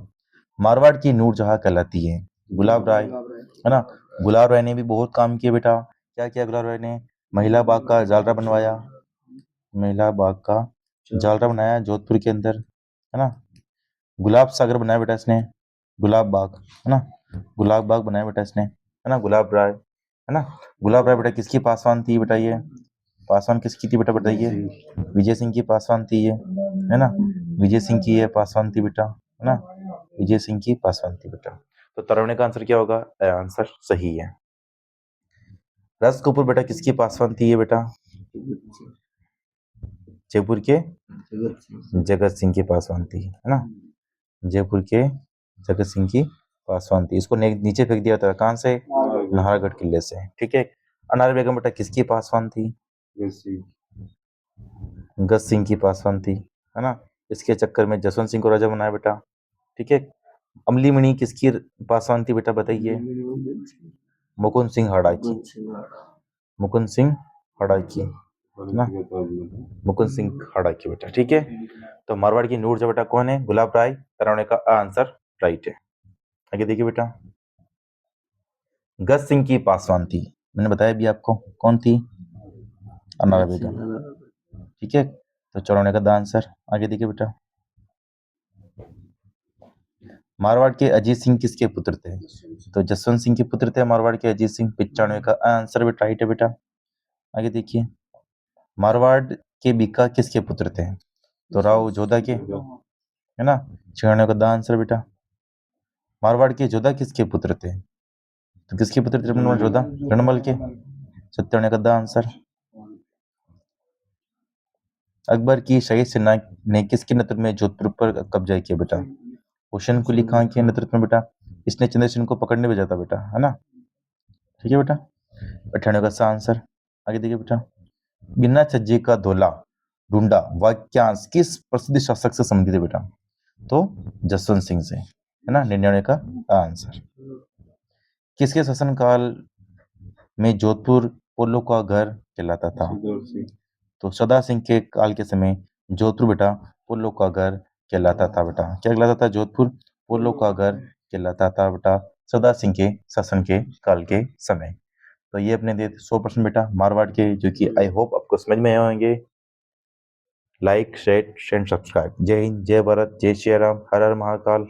मारवाड़ की नूरजहां कहलाती है गुलाब राय, है ना। गुलाब राय ने भी बहुत काम किया बेटा। क्या किया गुलाब राय ने? महिला बाग का जालरा बनवाया, महिला बाग का जालरा बनाया जोधपुर के अंदर, है ना। गुलाब सागर बनाया बेटा इसने, गुलाब बाग, है ना, गुलाब बाग बनाया बेटा इसने, है ना। गुलाब राय, है ना। गुलाब राय बेटा किसकी पासवान थी बेटा? ये पासवान किसकी थी बेटा बताइए? विजय सिंह की पासवान थी ये, है ना। विजय सिंह की ये पासवान थी बेटा, है ना। विजय सिंह की पासवान थी बेटा। तो 93 का आंसर क्या होगा? आंसर सही है। रस कपूर बेटा किसकी पासवान थी ये बेटा? जयपुर के जगत सिंह की पासवान थी, है ना। जयपुर के जगत सिंह की पासवान थी। इसको नीचे फेंक दिया था, कहां से? नाहरगढ़ किले से। ठीक है। अनार बेगम बेटा किसकी पासवान थी? गज सिंह की पासवान थी, है ना। इसके चक्कर में जसवंत सिंह को राजा बनाया बेटा। ठीक है। अमली मणि किसकी पासवान थी बेटा बताइए? मुकुंद सिंह हड़ा की, मुकुंद सिंह हड़ा की, है ना, मुकुंद सिंह हड़ा की बेटा। ठीक है। तो मारवाड़ की नूरजहां बेटा कौन है? गुलाब राय। 93 का आंसर राइट है। आगे देखिए बेटा, गज सिंह की पासवान थी, मैंने बताया भी आपको कौन थी? अनारा बेगम। ठीक है, तो 94 का आंसर। आगे देखिए बेटा, मारवाड़ के अजीत सिंह किसके पुत्र थे? तो जसवंत सिंह के पुत्र थे मारवाड़ के अजीत सिंह। 95 का आंसर बेटा राइट है बेटा। आगे देखिए, मारवाड़ के बीका किसके पुत्र थे? तो राव जोधा के, है ना। 96 का आंसर बेटा। मारवाड़ के जोधा किसके पुत्र थे? तो किसके पुत्र थे नंबर जोधा? रणमल के। 97 का आंसर। अकबर की शाही सेना ने किसके नेतृत्व में जोधपुर पर कब्जा किया बेटा? हुसैन कुली खान के नेतृत्व में बेटा। इसने चंद्रसेन को पकड़ने भेजा था बेटा, है ना। ठीक है बेटा, 98 का आंसर। आगे देखिए बेटा, बिना छज्जे का धोला ढूंढा वाक्यांश किस प्रसिद्ध शासक से संबंधित है बेटा? तो जसवंत सिंह से, है ना। 99 का आंसर। किसके शासनकाल में जोधपुर पोलो का घर कहलाता था? तो सदा सिंह के काल के समय जोधपुर बेटा पोलो का घर कहलाता था बेटा। क्या कहलाता था? जोधपुर पोलो का घर कहलाता था बेटा, सदा सिंह के शासन के काल के समय। तो ये अपने दे 100% बेटा मारवाड़ के, जो कि आई होप आपको समझ में आए होंगे। Like share and subscribe. जय हिंद, जय भारत, जय श्री राम, हर हर महाकाल।